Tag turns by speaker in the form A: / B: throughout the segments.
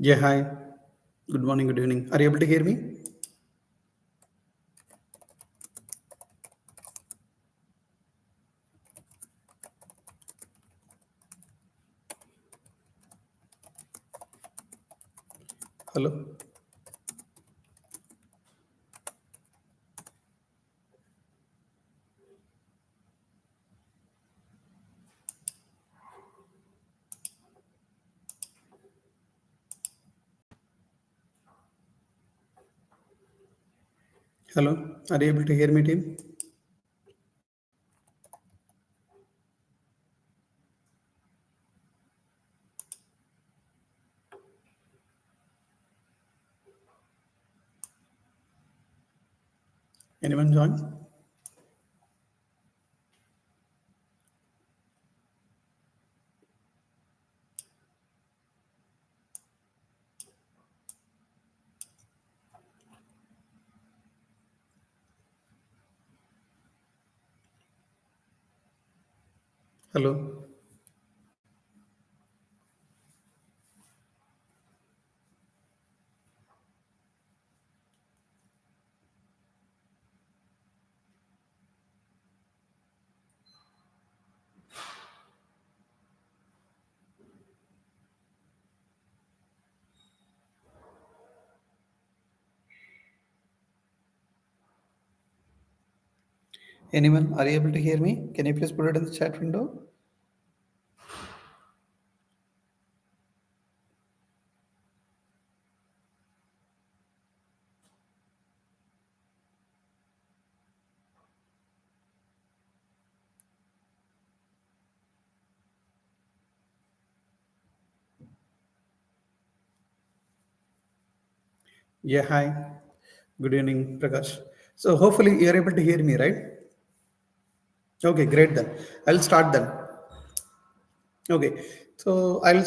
A: Yeah, hi. Good morning, good evening. Are you able to hear me? Hello? Hello? Are you able to hear me, team? Anyone join? Hello? Anyone? Are you able to hear me? Can you please put it in the chat window? Yeah, hi. Good evening, Prakash. So hopefully you're able to hear me, right? Okay, great then. I'll start then. Okay, so I'll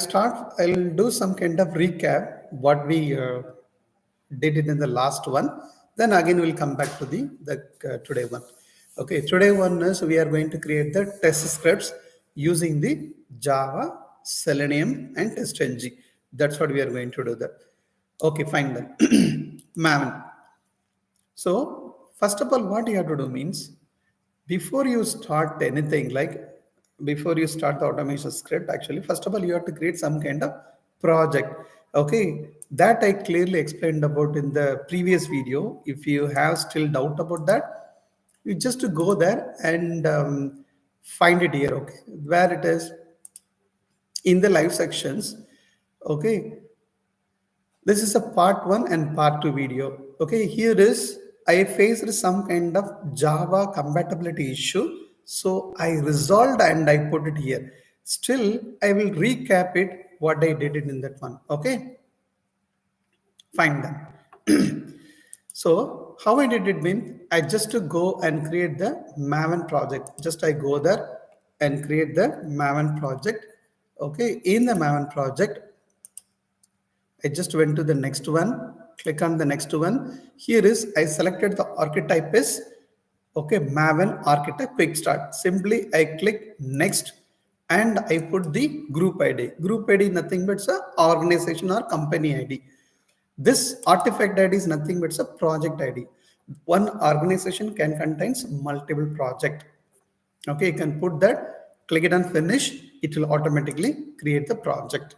A: do some kind of recap what we did it in the last one. Then again we'll come back to the today one. Okay, today one is we are going to create the test scripts using the Java, Selenium, and TestNG. That's what we are going to do that. Okay, fine then. Maven. So first of all, what you have to do means before you start anything, like before you start the automation script, actually, first of all, you have to create some kind of project. Okay, that I clearly explained about in the previous video. If you have still doubt about that, you just to go there and find it here. Okay, where it is in the live sections. Okay, this is a part one and part two video. Okay, here is I faced some kind of Java compatibility issue. So I resolved and I put it here. Still, I will recap it what I did it in that one. Okay, fine then. So how I did it mean I just to go and create the Maven project. Just I go there and create the Maven project. Okay, in the Maven project, I just went to the next one, click on the next one. Here is, I selected the archetype is, okay, Maven archetype quick start. Simply I click next and I put the group ID. Group ID nothing but it's a organization or company ID. This artifact ID is nothing but it's a project ID. One organization can contains multiple project. Okay, you can put that, click it on finish, it will automatically create the project.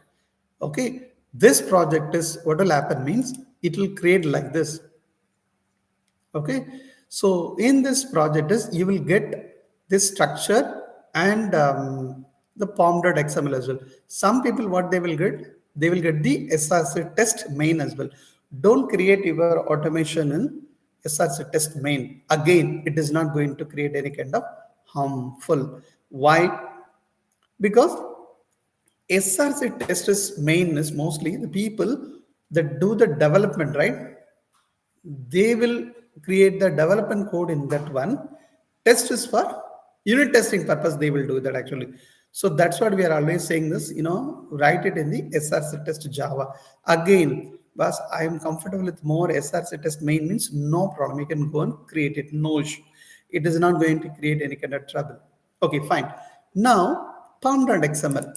A: Okay, this project is what will happen means it will create like this. Okay, so in this project is you will get this structure and the POM.xml as well. Some people what they will get the SRC test main as well. Don't create your automation in SRC test main. Again, it is not going to create any kind of harmful. Why? Because SRC test is main is mostly the people that do the development, right? They will create the development code in that one. Test is for unit testing purpose. They will do that actually. So that's what we are always saying this, write it in the SRC test Java. Again, but I am comfortable with more SRC test main means no problem. You can go and create it. No issue. It is not going to create any kind of trouble. Okay, fine. Now, POM.xml.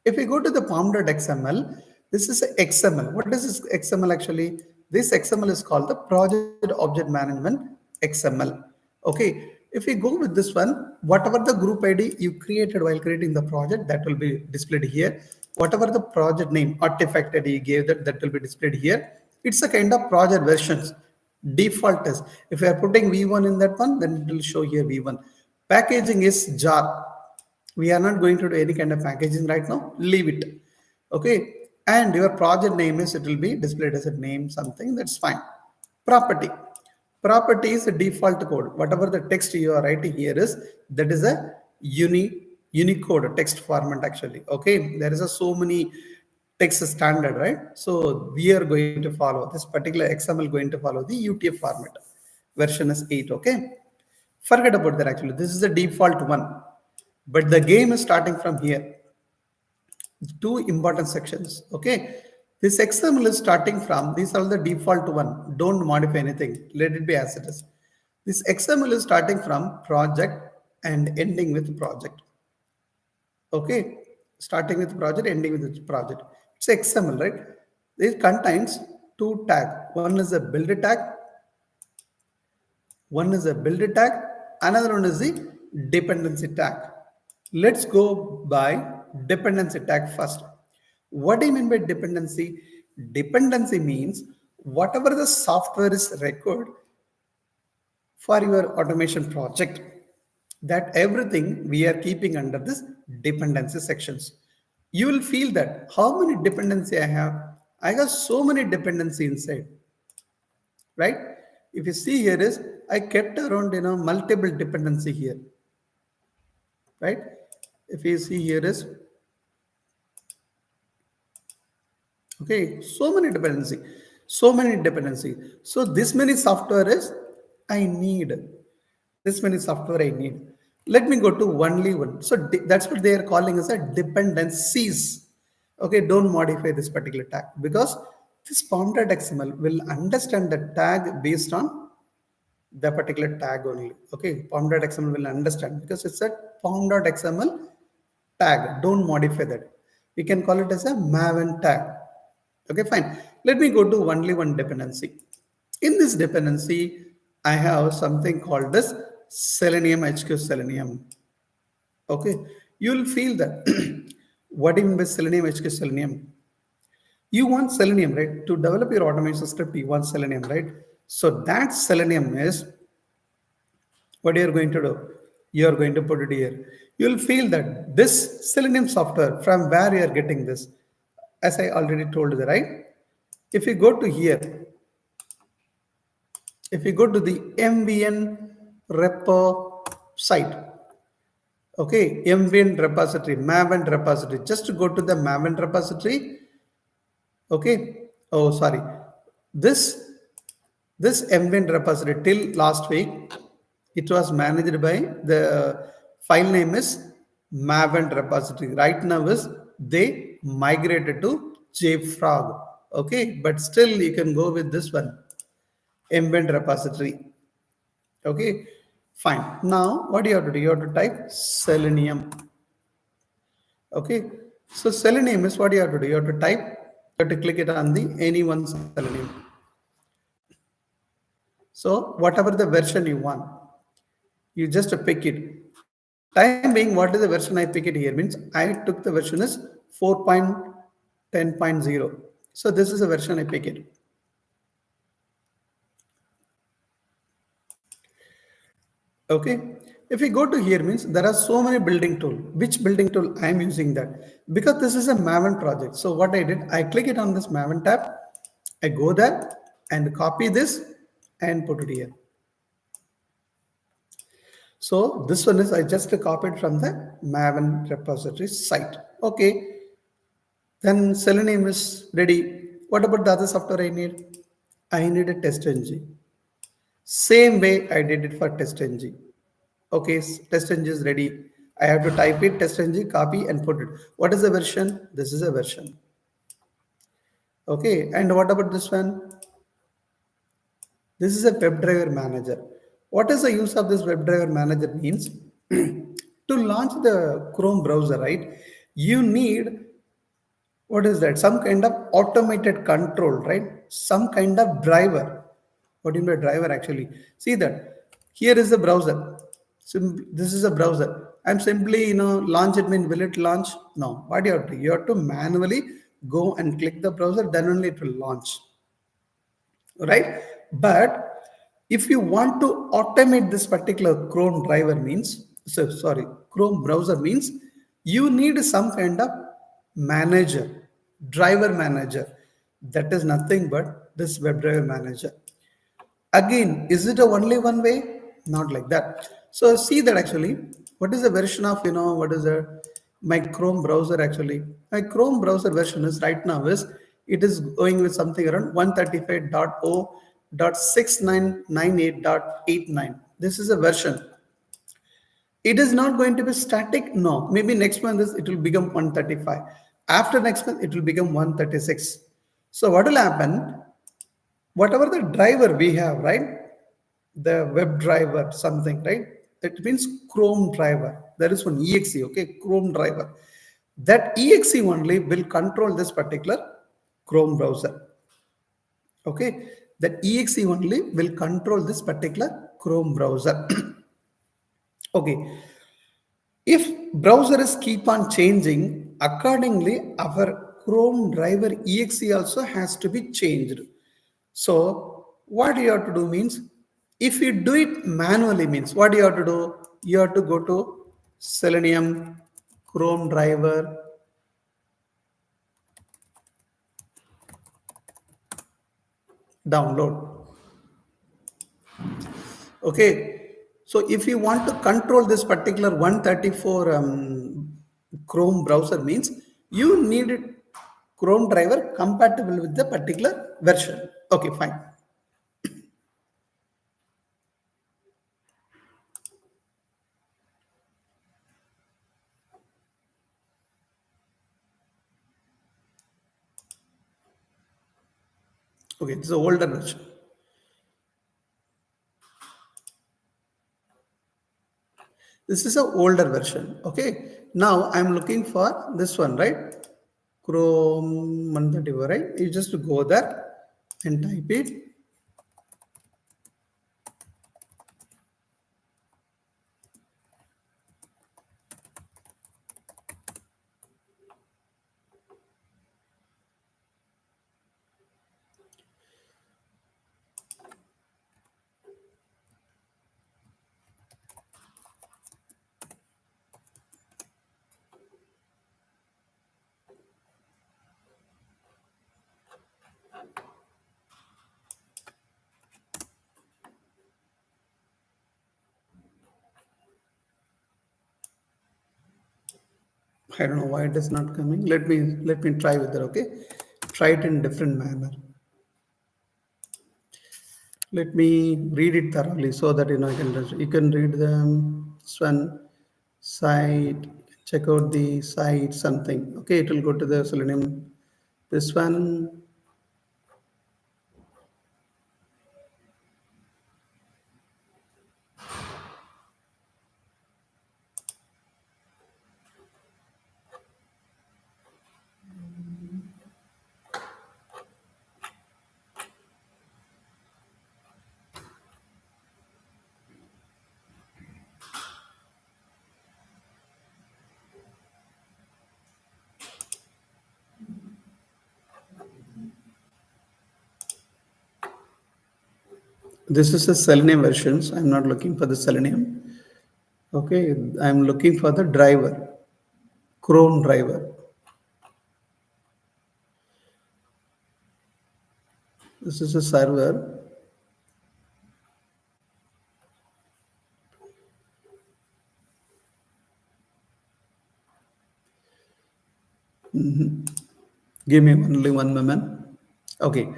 A: If we go to the POM.xml, This is XML. What is this XML actually? This XML is called the Project Object Management XML. Okay, if we go with this one, whatever the group ID you created while creating the project, that will be displayed here. Whatever the project name, artifact ID you gave, that will be displayed here. It's a kind of project versions. Default is, if you are putting V1 in that one, then it will show here V1. Packaging is jar. We are not going to do any kind of packaging right now. Leave it. Okay, and your project name is, it will be displayed as a name something, that's fine. Property. Property is a default code. Whatever the text you are writing here is, that is a Unicode text format actually. Okay, there is a so many text standard, right? So we are going to follow this particular XML, going to follow the UTF format. Version is 8. Okay, forget about that actually. This is the default one, but the game is starting from here. Two important sections. Okay, this XML is starting from, these are the default one, don't modify anything, let it be as it is. This XML is starting from project and ending with project. Okay, starting with project, ending with project. It's XML, right? It contains two tags. One is a build tag, one is a build tag, another one is the dependency tag. Let's go by dependency tag first. What do you mean by dependency? Dependency means whatever the software is required for your automation project, that everything we are keeping under this dependency sections. You will feel that how many dependency I have. I have so many dependency inside, right? If you see here is, I kept around multiple dependency here, right? If you see here is, okay, so many dependency. So this many software is I need. This many software I need. Let me go to only one. So that's what they are calling as a dependencies. Okay, don't modify this particular tag, because this POM.xml will understand the tag based on the particular tag only. Okay, POM.xml will understand because it's a POM.xml tag. Don't modify that. We can call it as a Maven tag. Okay, fine. Let me go to only one dependency. In this dependency, I have something called this Selenium HQ Selenium. Okay, you will feel that. What do you mean by Selenium HQ Selenium? You want Selenium, right? To develop your automation script, you want Selenium, right? So that Selenium is what you are going to do. You are going to put it here. You will feel that this Selenium software, from where you are getting this, as I already told you, right? If you go to here, if you go to the MVN repo site, okay, MVN repository, Maven repository, just to go to the Maven repository, okay, oh sorry, this MVN repository till last week, it was managed by the file name is Maven repository. Right now is they migrated to JFrog, okay, but still you can go with this one, MVN repository. Okay, fine. Now what do you have to do? You have to type Selenium. Okay, so Selenium is what you have to do. You have to type, you have to click it on the any one Selenium. So whatever the version you want, you just pick it. Time being, what is the version I pick it here means I took the version is 4.10.0. So this is the version I pick it. Okay, if we go to here means there are so many building tool. Which building tool I am using that? Because this is a Maven project. So what I did, I click it on this Maven tab, I go there and copy this and put it here. So this one is I just copied from the Maven repository site. Okay, then Selenium is ready. What about the other software I need? I need a TestNG. Same way I did it for TestNG. Okay, TestNG is ready. I have to type it, TestNG, copy and put it. What is the version? This is a version. Okay, and what about this one? This is a WebDriver manager. What is the use of this WebDriver manager means? To launch the Chrome browser, right? You need What is that? Some kind of automated control, right? Some kind of driver. What do you mean by driver actually? See that here is the browser. This is a browser. I'm simply, launch it mean will it launch? No. What do you have to do? You have to manually go and click the browser, then only it will launch. Right? But if you want to automate this particular Chrome driver means, Chrome browser means you need some kind of manager, driver manager. That is nothing but this WebDriver manager. Again, is it a only one way? Not like that. So see that actually, what is the version of, what is my Chrome browser actually? My Chrome browser version is right now is, it is going with something around 135.0.6998.89. This is a version. It is not going to be static. No, maybe next month it will become 135. After next month, it will become 136. So what will happen? Whatever the driver we have, right? The web driver, something, right? That means Chrome driver. There is one exe, okay? Chrome driver. That exe only will control this particular Chrome browser. Okay, that exe only will control this particular Chrome browser. Okay, if browsers keep on changing, accordingly our Chrome driver exe also has to be changed. So what you have to do means, if you do it manually means, what you have to do? You have to go to Selenium Chrome driver, download. Okay, so if you want to control this particular 134 Chrome browser means, you need Chrome driver compatible with the particular version. Okay, fine. Okay, this is the older version. This is a older version. Okay, now I'm looking for this one, right? Chrome 134, right? You just go there and type it. I don't know why it is not coming. Let me try with that. Okay, try it in different manner. Let me read it thoroughly so that you can read them. This one site, check out the site something. Okay, it will go to the Selenium. This one, this is the Selenium versions. I'm not looking for the Selenium. Okay, I'm looking for the driver, Chrome driver. This is a server. Give me only one moment. Okay,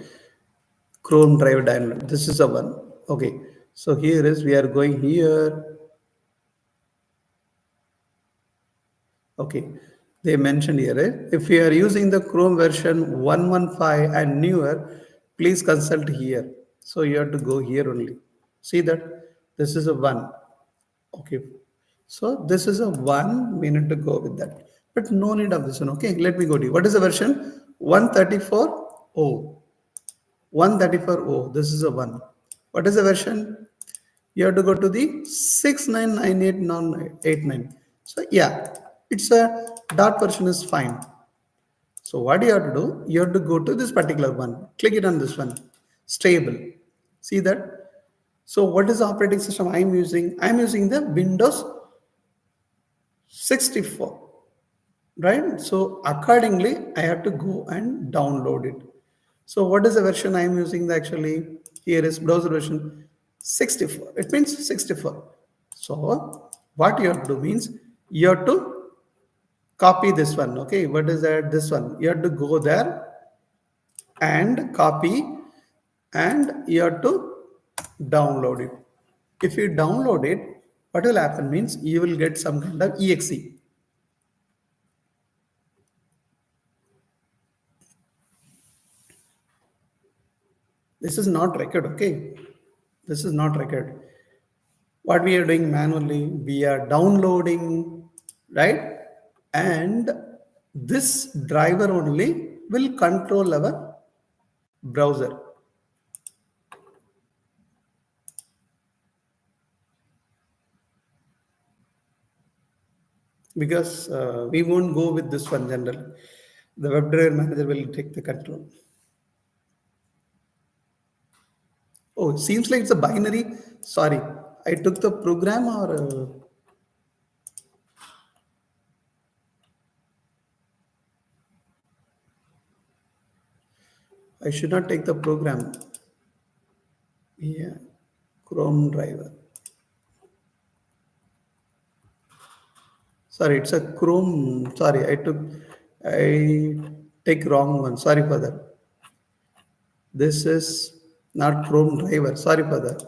A: Chrome driver download. This is the one. Okay, so here is, we are going here. Okay, they mentioned here, right? If you are using the Chrome version 115 and newer, please consult here. So you have to go here only. See that this is a one. Okay, so this is a one. We need to go with that. but no need of this one. Okay, let me go to you. What is the version? 134.0. 134.0. This is a one. What is the version? You have to go to the 6998.89. So yeah, it's a dot version is fine. So what you have to do? You have to go to this particular one. Click it on this one. Stable. See that? So what is the operating system I'm using? I'm using the Windows 64, right? So accordingly, I have to go and download it. So what is the version I am using? Actually, here is browser version 64. It means 64. So what you have to do means you have to copy this one. Okay, what is that? This one. You have to go there and copy, and you have to download it. If you download it, what will happen means you will get some kind of exe. This is not record, okay? This is not record. What we are doing manually, we are downloading, right? And this driver only will control our browser, because we won't go with this one generally. The web driver manager will take the control. Oh, seems like it's a binary. Sorry, I took the program, or I should not take the program. Yeah, Chrome driver. Sorry, it's a Chrome. Sorry, I take wrong one. Sorry for that. This is not Chrome driver. Sorry for that.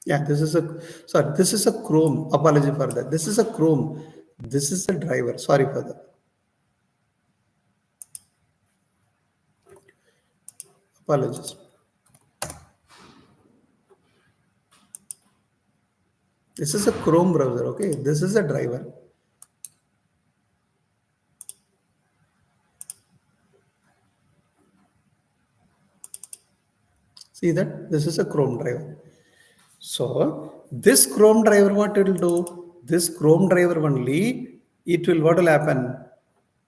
A: Yeah, this is a sorry. This is a Chrome. Apology for that. This is a Chrome. This is a driver. Sorry for that. Apologies. This is a Chrome browser. Okay, this is a driver. See that this is a Chrome driver. So this Chrome driver, what it will do? This Chrome driver only, it will what will happen?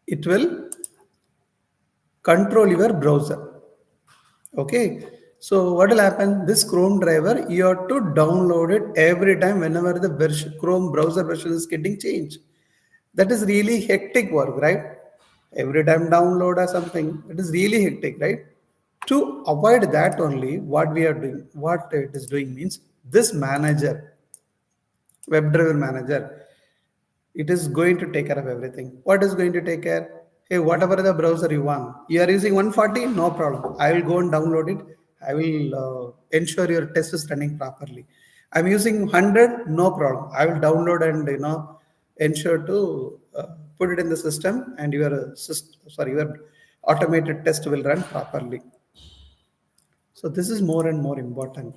A: It will control your browser. Okay. So what will happen? This Chrome driver, you have to download it every time whenever the version, Chrome browser version is getting changed. That is really hectic work, right? Every time download or something, it is really hectic, right? To avoid that only, what we are doing, what it is doing means this manager, WebDriver manager, it is going to take care of everything. What is going to take care? Hey, whatever the browser you want, you are using 140, no problem. I will go and download it. I will ensure your test is running properly. I'm using 100, no problem. I will download and ensure to put it in the system, and your automated test will run properly. So this is more and more important.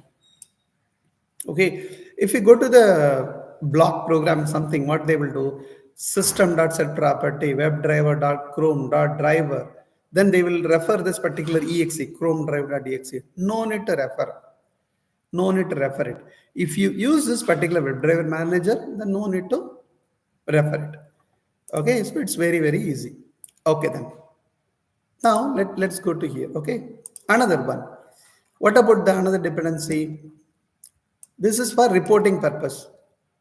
A: Okay, if you go to the block program, something what they will do, system.set property, webdriver.chrome.driver, then they will refer this particular exe, chrome driver.exe. No need to refer. No need to refer it. If you use this particular WebDriver manager, then no need to refer it. Okay, so it's very, very easy. Okay, then. Now let's go to here. Okay, another one. What about the another dependency? This is for reporting purpose.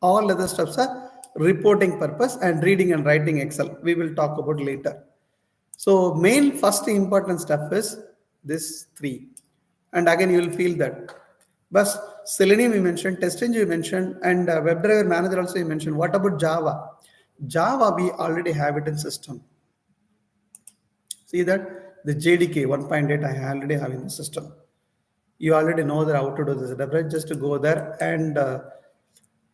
A: All other stuffs are reporting purpose and reading and writing Excel. We will talk about later. So main first important stuff is this three. And again, you will feel that. But Selenium you mentioned, TestNG you mentioned, and WebDriver Manager also you mentioned. What about Java? Java, we already have it in system. See that the JDK 1.8 I already have in the system. You already know that how to do this, right? Just to go there and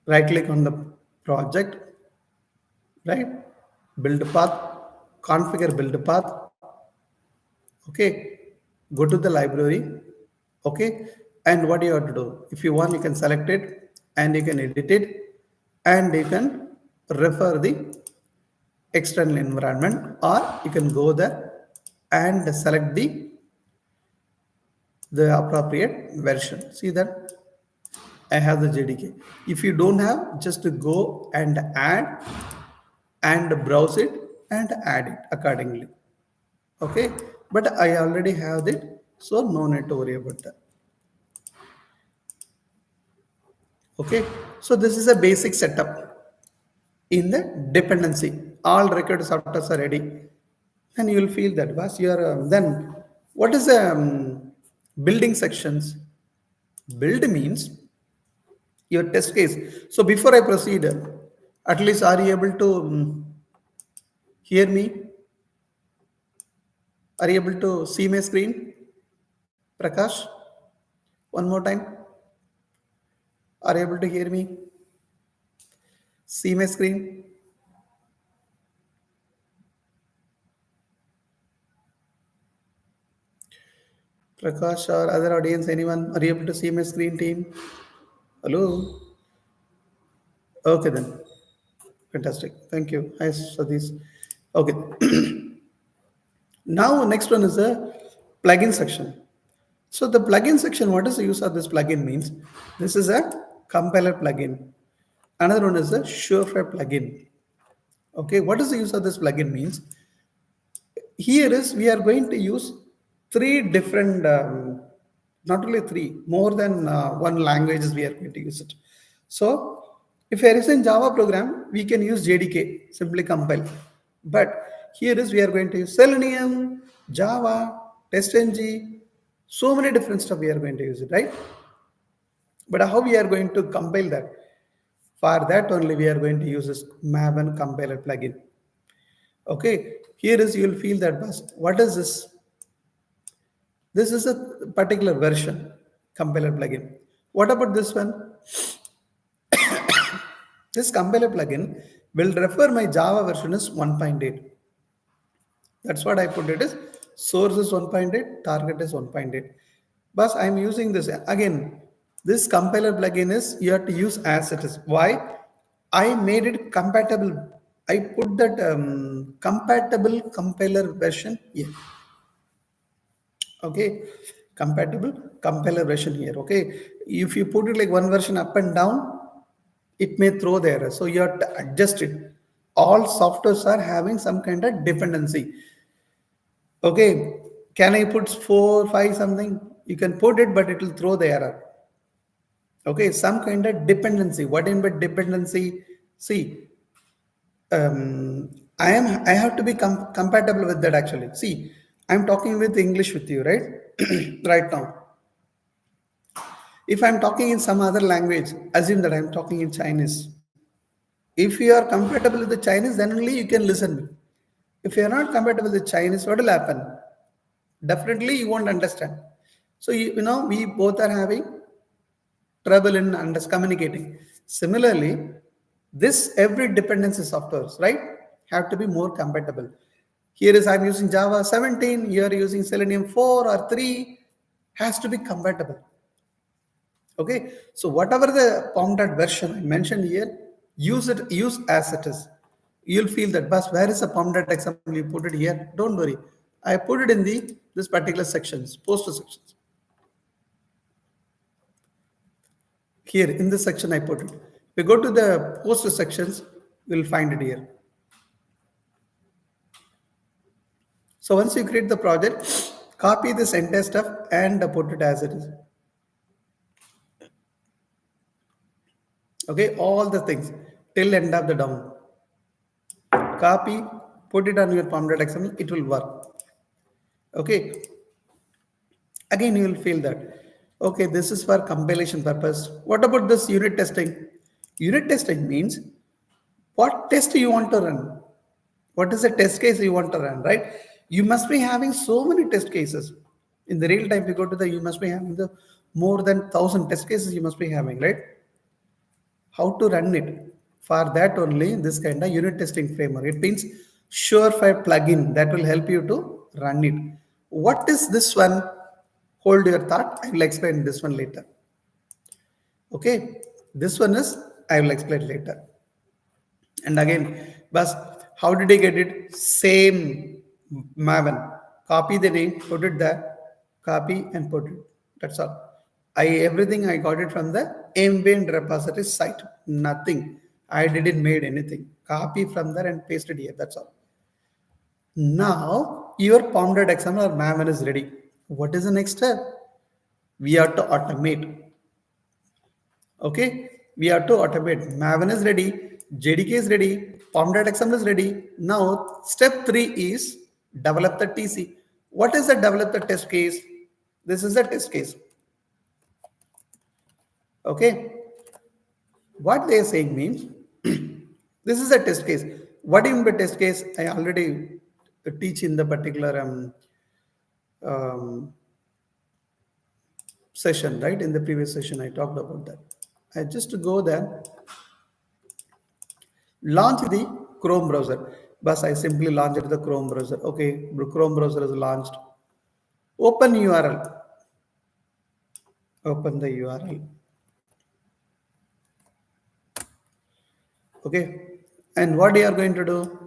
A: right click on the project, right? Build path, configure build path, Okay, go to the library. Okay, and what you have to do? If you want, you can select it and you can edit it and you can refer the external environment, or you can go there and select the appropriate version. See that I have the JDK. If you don't have, just to go and add and browse it and add it accordingly. Okay, but I already have it, so no need to worry about that. Okay, so this is a basic setup in the dependency. All record softwares are ready, and you will feel that was your then what is the building sections? Build means your test case. So before I proceed, at least are you able to hear me? Are you able to see my screen? Prakash, one more time. Are you able to hear me? See my screen? Prakash or other audience, anyone? Are you able to see my screen, team? Hello? Okay then. Fantastic. Thank you. Hi, Satish. Okay. Now, next one is the plugin section. So the plugin section, what is the use of this plugin means? This is a compiler plugin. Another one is a surefire plugin. Okay, what is the use of this plugin means? Here is we are going to use three different, not only three, more than one languages we are going to use it. So if there is a Java program, we can use JDK, simply compile. But here is we are going to use Selenium, Java, TestNG, so many different stuff we are going to use it, right? But how we are going to compile that? For that only we are going to use this Maven compiler plugin. Okay, here is you will feel that bus. What is this? This is a particular version compiler plugin. What about this one? This compiler plugin will refer my Java version is 1.8. That's what I put it is source is 1.8, target is 1.8. But I'm using this again. This compiler plugin is you have to use as it is. Why? I made it compatible. I put that compatible compiler version here. Okay, compatible compiler version here. Okay, if you put it like one version up and down, it may throw the error. So you have to adjust it. All softwares are having some kind of dependency. Okay, can I put 4, 5 something? You can put it, but it will throw the error. Okay, some kind of dependency. What in but dependency? See, I have to be compatible with that actually. See, I'm talking with English with you, right? Right now. If I'm talking in some other language, assume that I'm talking in Chinese. If you are compatible with the Chinese, then only you can listen me. If you are not compatible with Chinese, what will happen? Definitely you won't understand. So we both are having trouble in communicating. Similarly, this every dependency softwares, right, have to be more compatible. Here is I'm using Java 17, you are using Selenium 4 or 3, has to be compatible. Okay, so whatever the POM.xml version I mentioned here, use as it is. You'll feel that, but where is the POM.xml? You put it here. Don't worry. I put it in this particular sections, poster sections. Here in this section, I put it. If we go to the poster sections, we'll find it here. So once you create the project, copy this entire stuff and put it as it is. Okay, all the things till end of the down. Copy, put it on your POM.xml, it will work. Okay, again you will feel that. Okay, this is for compilation purpose. What about this unit testing? Unit testing means what test you want to run. What is the test case you want to run, right? You must be having so many test cases. In the real time, you go to you must be having the more than 1,000 test cases you must be having, right? How to run it? For that only this kind of unit testing framework. It means surefire plugin that will help you to run it. What is this one? Hold your thought. I will explain this one later. Okay, this one is I will explain later. And again, but how did I get it? Same Maven. Copy the name, put it there, copy and put it. That's all. Everything I got it from the ambient repository site. Nothing. I didn't made anything. Copy from there and paste it here. That's all. Now your POM.xml or Maven is ready. What is the next step? We have to automate. Okay, we have to automate. Maven is ready, JDK is ready, POM.xml is ready. Now, step 3 is develop the TC. What is the develop the test case? This is the test case. Okay, what they are saying means this is a test case. What do you mean by test case? I already teach in the particular um, session, right? In the previous session, I talked about that. I just go there. Launch the Chrome browser. Bus, I simply launched the Chrome browser. Okay, Chrome browser is launched. Open URL. Open the URL. Okay, and what you are going to do?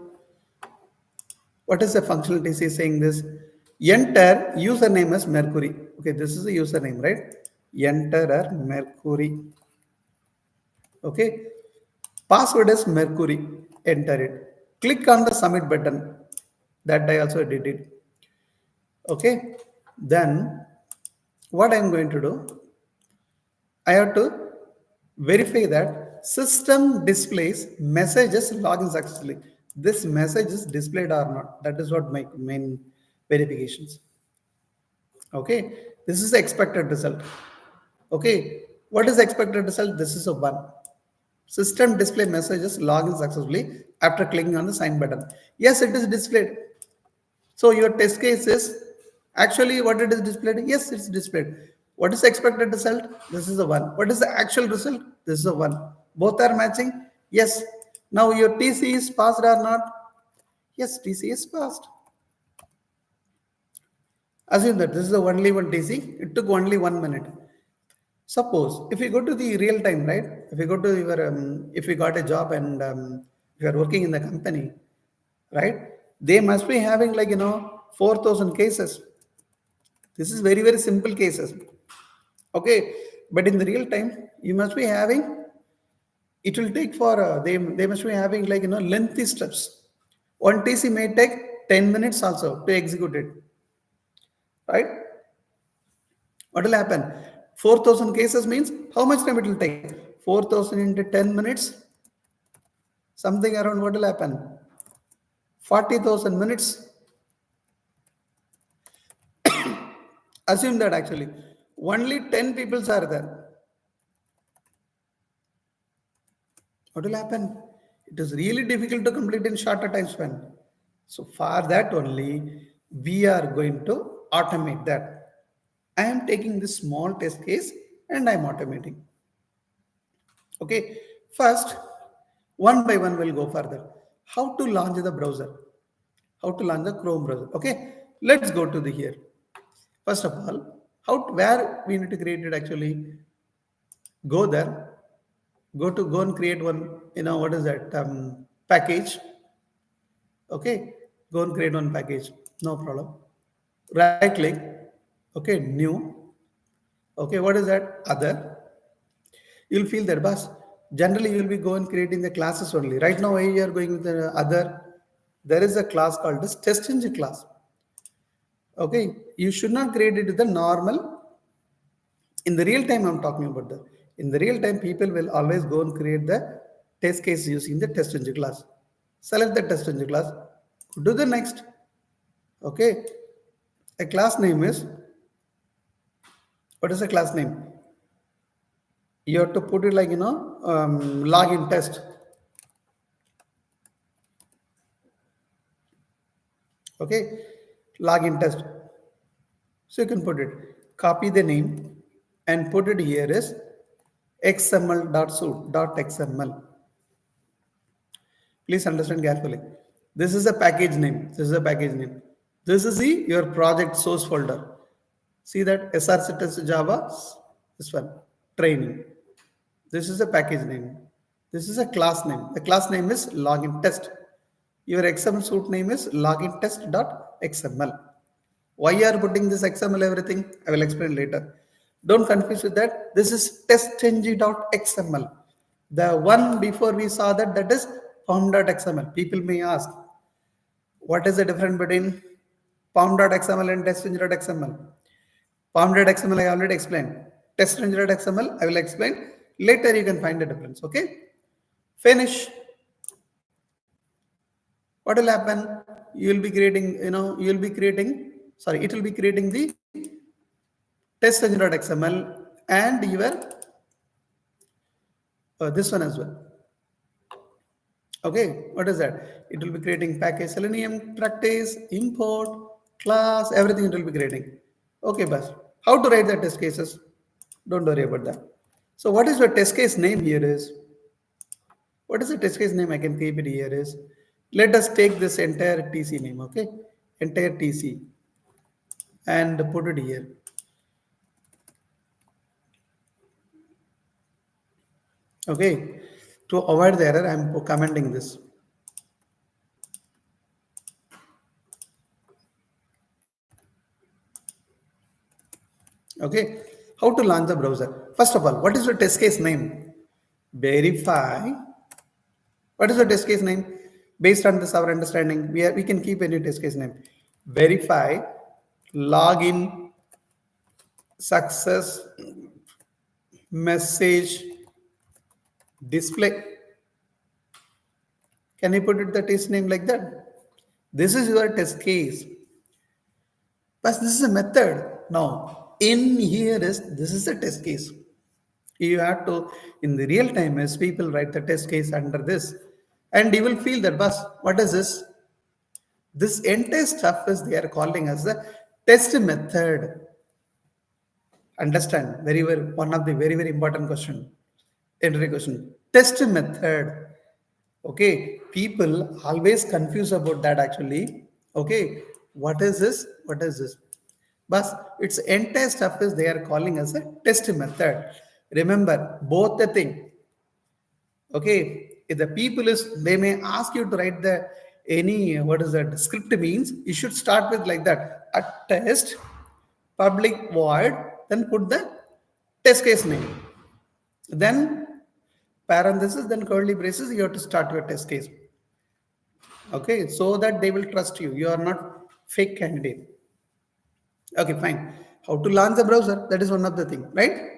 A: What is the functionality saying this? Enter username as Mercury. Okay, this is the username, right? Enter Mercury. Okay, password is Mercury. Enter it. Click on the submit button. That I also did it. Okay, then what I am going to do? I have to verify that system displays messages login successfully. This message is displayed or not. That is what my main verifications. Okay, this is the expected result. Okay, what is the expected result? This is a 1. System display messages login successfully after clicking on the sign button. Yes, it is displayed. So your test case is actually what it is displayed. Yes, it's displayed. What is the expected result? This is a 1. What is the actual result? This is a 1. Both are matching. Yes. Now your TC is passed or not? Yes, TC is passed. Assume that this is the only one TC. It took only 1 minute. Suppose if you go to the real time, right? If you go to your, if you got a job and you are working in the company, right? They must be having 4,000 cases. This is very, very simple cases. Okay. But in the real time, you must be having, it will take for, they must be having lengthy steps. One TC may take 10 minutes also to execute it. Right? What will happen? 4,000 cases means how much time it will take? 4,000 into 10 minutes, something around what will happen? 40,000 minutes. Assume that actually only 10 people are there. What will happen? It is really difficult to complete in shorter time span. So for that only, we are going to automate that. I am taking this small test case and I am automating. Okay, first, one by one we'll go further. How to launch the browser? How to launch the Chrome browser? Okay, let's go to the here. First of all, where we need to create it actually? Go there. Go and create one. What is that package? Okay, go and create one package. No problem. Right click. Okay, new. Okay, what is that? Other. You'll feel that, boss. Generally, you'll be going creating the classes only. Right now, why you are going with the other? There is a class called this TestNG class. Okay, you should not create it with the normal. In the real time, I'm talking about that. In the real time, people will always go and create the test case using the TestNG class. Select the TestNG class. Do the next. Okay, a class name is, what is the class name? You have to put it login test. Okay, login test. So you can put it, copy the name and put it here as xml.suit.xml. Please understand carefully. This is a package name. This is a package name. This is your project source folder. See that src test Java, this one, training. This is a package name. This is a class name. The class name is login test. Your XML suite name is login test.xml. Why you are putting this XML everything? I will explain later. Don't confuse with that. This is TestNG.xml. The one before we saw that, that is POM.xml. People may ask, what is the difference between POM.xml and TestNG.xml? POM.xml I already explained. TestNG.xml I will explain. Later you can find the difference. Okay? Finish. What will happen? You will be creating, it will be creating the TestNG.xml and your this one as well. Okay, what is that? It will be creating package Selenium, practice, import, class, everything it will be creating. Okay, but how to write the test cases? Don't worry about that. So what is the test case name here is? What is the test case name? I can keep it here is. Let us take this entire TC name, okay? Entire TC and put it here. Okay, to avoid the error, I am commenting this. Okay, how to launch the browser? First of all, what is the test case name? Verify. What is the test case name? Based on this, our understanding, we can keep any test case name. Verify, login, success, message, display. Can you put it the test name like that? This is your test case. But this is a method. Now, in here is this is a test case. You have to, in the real time, as people write the test case under this, and you will feel that, bus, what is this? This entire stuff is they are calling as the test method. Understand? Very, very one of the very, very important question. Entry question. Test method. Okay, people always confuse about that actually. Okay, what is this? What is this? But its entire stuff is they are calling as a test method. Remember both the thing. Okay, if the people is they may ask you to write the any what is that script means you should start with like that a test public void then put the test case name then parenthesis then curly braces you have to start your test case. Okay, so that they will trust you. You are not fake candidate. Okay, fine. How to launch the browser? That is one of the thing, right?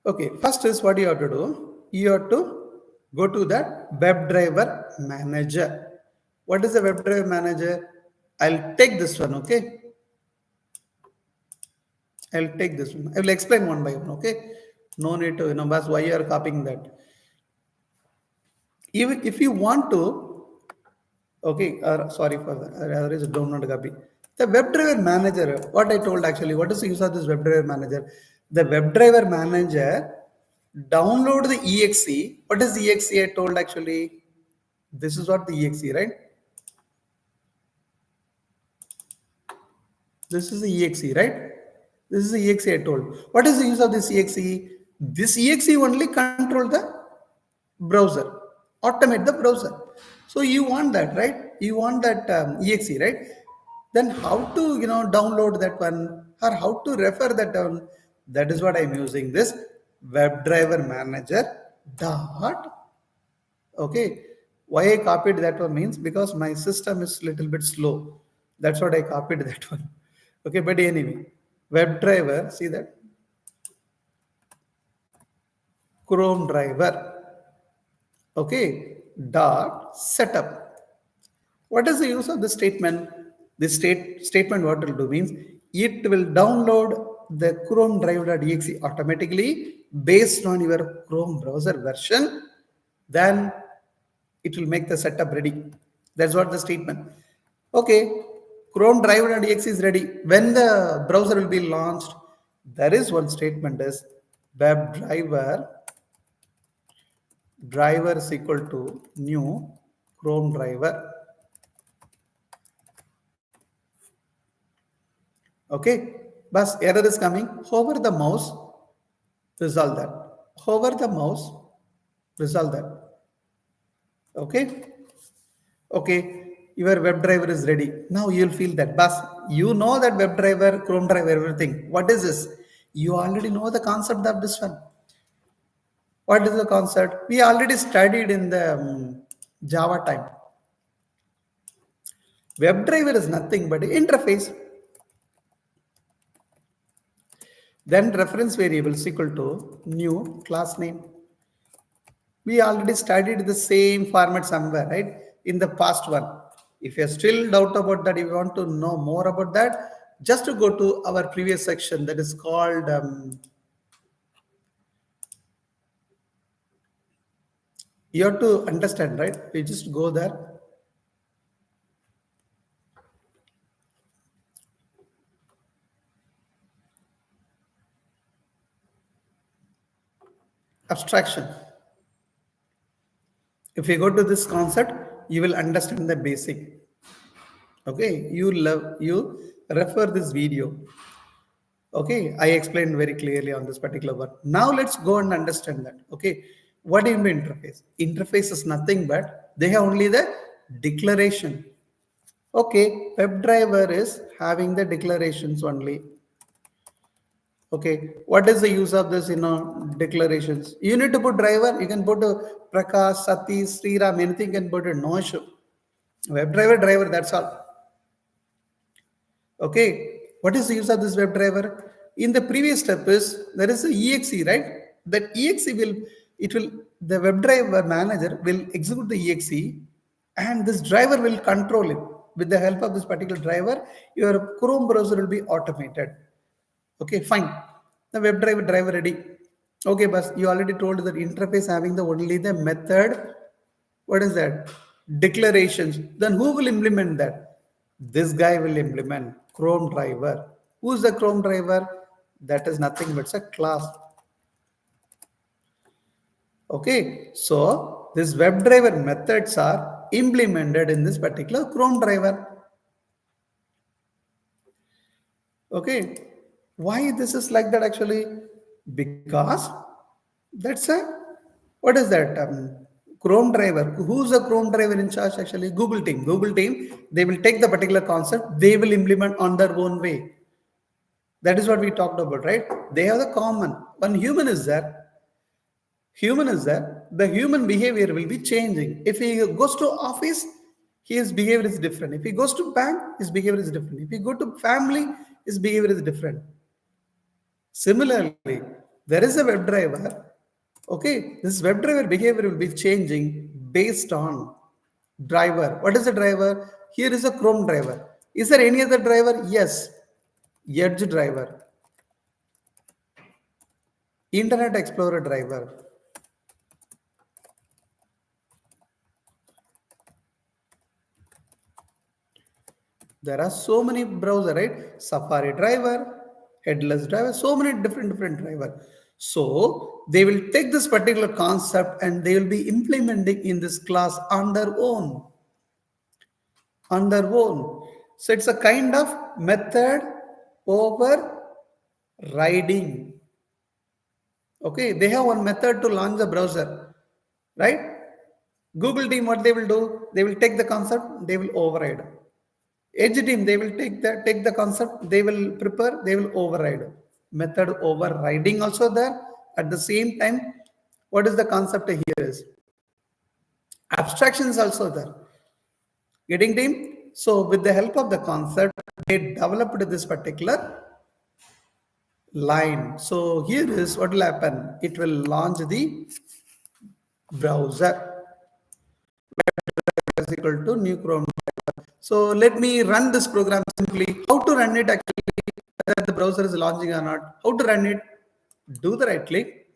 A: Okay, first is what you have to do. You have to go to the WebDriver Manager. What is the WebDriver Manager? I'll take this one, okay? I'll take this one. I will explain one by one, okay? No need to, but why you are copying that. Even if you want to, okay, sorry for that. There is a download copy. The WebDriver Manager, what I told actually, what is the use of this WebDriver Manager? The WebDriver Manager, download the exe. What is the exe I told actually? This is what the exe, right? This is the exe, right? This is the exe I told. What is the use of this exe? This exe only control the browser, automate the browser. So you want that, right? You want that exe, right? Then how to download that one or how to refer that down? That is what I'm using this WebDriver Manager dot. Okay, why I copied that one means because my system is little bit slow. That's what I copied that one. Okay, but anyway, WebDriver, see that Chrome driver. Okay, dot setup. What is the use of this statement? This statement what it will do means it will download the Chrome driver.exe automatically based on your Chrome browser version. Then it will make the setup ready. That's what the statement. Okay, Chrome driver.exe is ready. When the browser will be launched, there is one statement is driver is equal to new Chrome driver. Okay, bus error is coming. Hover the mouse, resolve that. Hover the mouse, resolve that. Okay, okay, your WebDriver is ready. Now you'll feel that bus. You know that WebDriver, Chrome driver, everything. What is this? You already know the concept of this one. What is the concept? We already studied in the Java time. WebDriver is nothing but interface. Then reference variable is equal to new class name. We already studied the same format somewhere, right? In the past one. If you're still doubt about that, if you want to know more about that, just to go to our previous section that is called you have to understand, right? We just go there. Abstraction. If you go to this concept, you will understand the basic. Okay, you refer this video. Okay, I explained very clearly on this particular one. Now let's go and understand that. Okay, what do you mean interface? Interface is nothing but they have only the declaration. Okay, WebDriver is having the declarations only. Okay, what is the use of this, declarations? You need to put driver, you can put Prakash, Satish, Sriram, anything can put it, no issue. WebDriver, driver, that's all. Okay, what is the use of this WebDriver? In the previous step is there is a exe, right? That exe the WebDriver manager will execute the exe and this driver will control it. With the help of this particular driver, your Chrome browser will be automated. Okay, fine. The WebDriver driver ready. Okay, but you already told that interface having the only the method. What is that? Declarations. Then who will implement that? This guy will implement Chrome driver. Who's the Chrome driver? That is nothing but it's a class. Okay, so this WebDriver methods are implemented in this particular Chrome driver. Okay, why this is like that actually? Because that's a what is that Chrome driver? Who's the Chrome driver in charge actually? Google team. Google team. They will take the particular concept. They will implement on their own way. That is what we talked about, right? They have the common. When human is there, the human behavior will be changing. If he goes to office, his behavior is different. If he goes to bank, his behavior is different. If he go to family, his behavior is different. Similarly, there is a WebDriver. Okay, this WebDriver behavior will be changing based on driver. What is the driver? Here is a Chrome driver. Is there any other driver? Yes. Edge driver, Internet Explorer driver. There are so many browser, right? Safari driver, headless driver, so many different driver. So they will take this particular concept and they will be implementing in this class on their own. On their own. So it's a kind of method over riding. Okay, they have one method to launch the browser, right? Google team, what they will do? They will take the concept, they will override. Edge team, they will take the concept, they will prepare, they will override. Method overriding also there. At the same time, what is the concept here is abstractions also there. Getting team? So with the help of the concept, they developed this particular line. So here is what will happen. It will launch the browser is equal to new Chrome. So let me run this program simply. How to run it actually, whether the browser is launching or not. How to run it? Do the right click.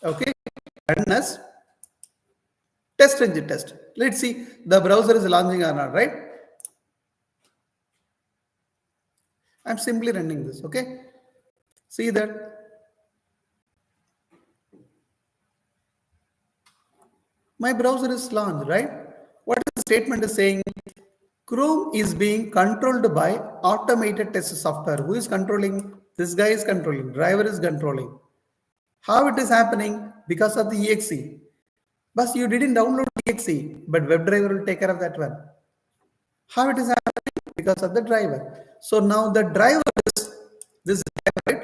A: Okay. Run as TestNG test. Let's see the browser is launching or not, right? I'm simply running this. Okay. See that my browser is launched, right? What is the statement is saying? Chrome is being controlled by automated test software. Who is controlling? This guy is controlling. Driver is controlling. How it is happening? Because of the exe. But you didn't download exe, but WebDriver will take care of that one. How it is happening? Because of the driver. So now the driver is this guy, right,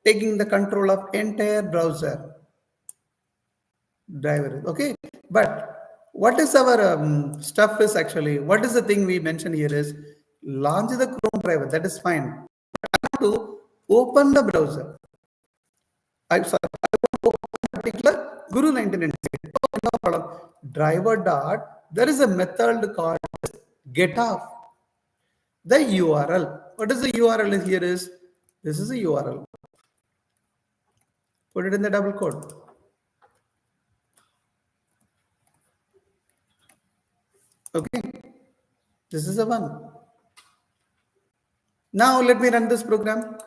A: taking the control of entire browser. Driver, okay. But what is our stuff is actually, what is the thing we mentioned here is launch the Chrome driver. That is fine. I want to open the browser. I'm sorry, I want to open a particular Guru 1998. Oh, no problem. Driver dot. There is a method called get off the URL. What is the URL here is? This is a URL. Put it in the double quote. Okay. This is the one. Now let me run this program.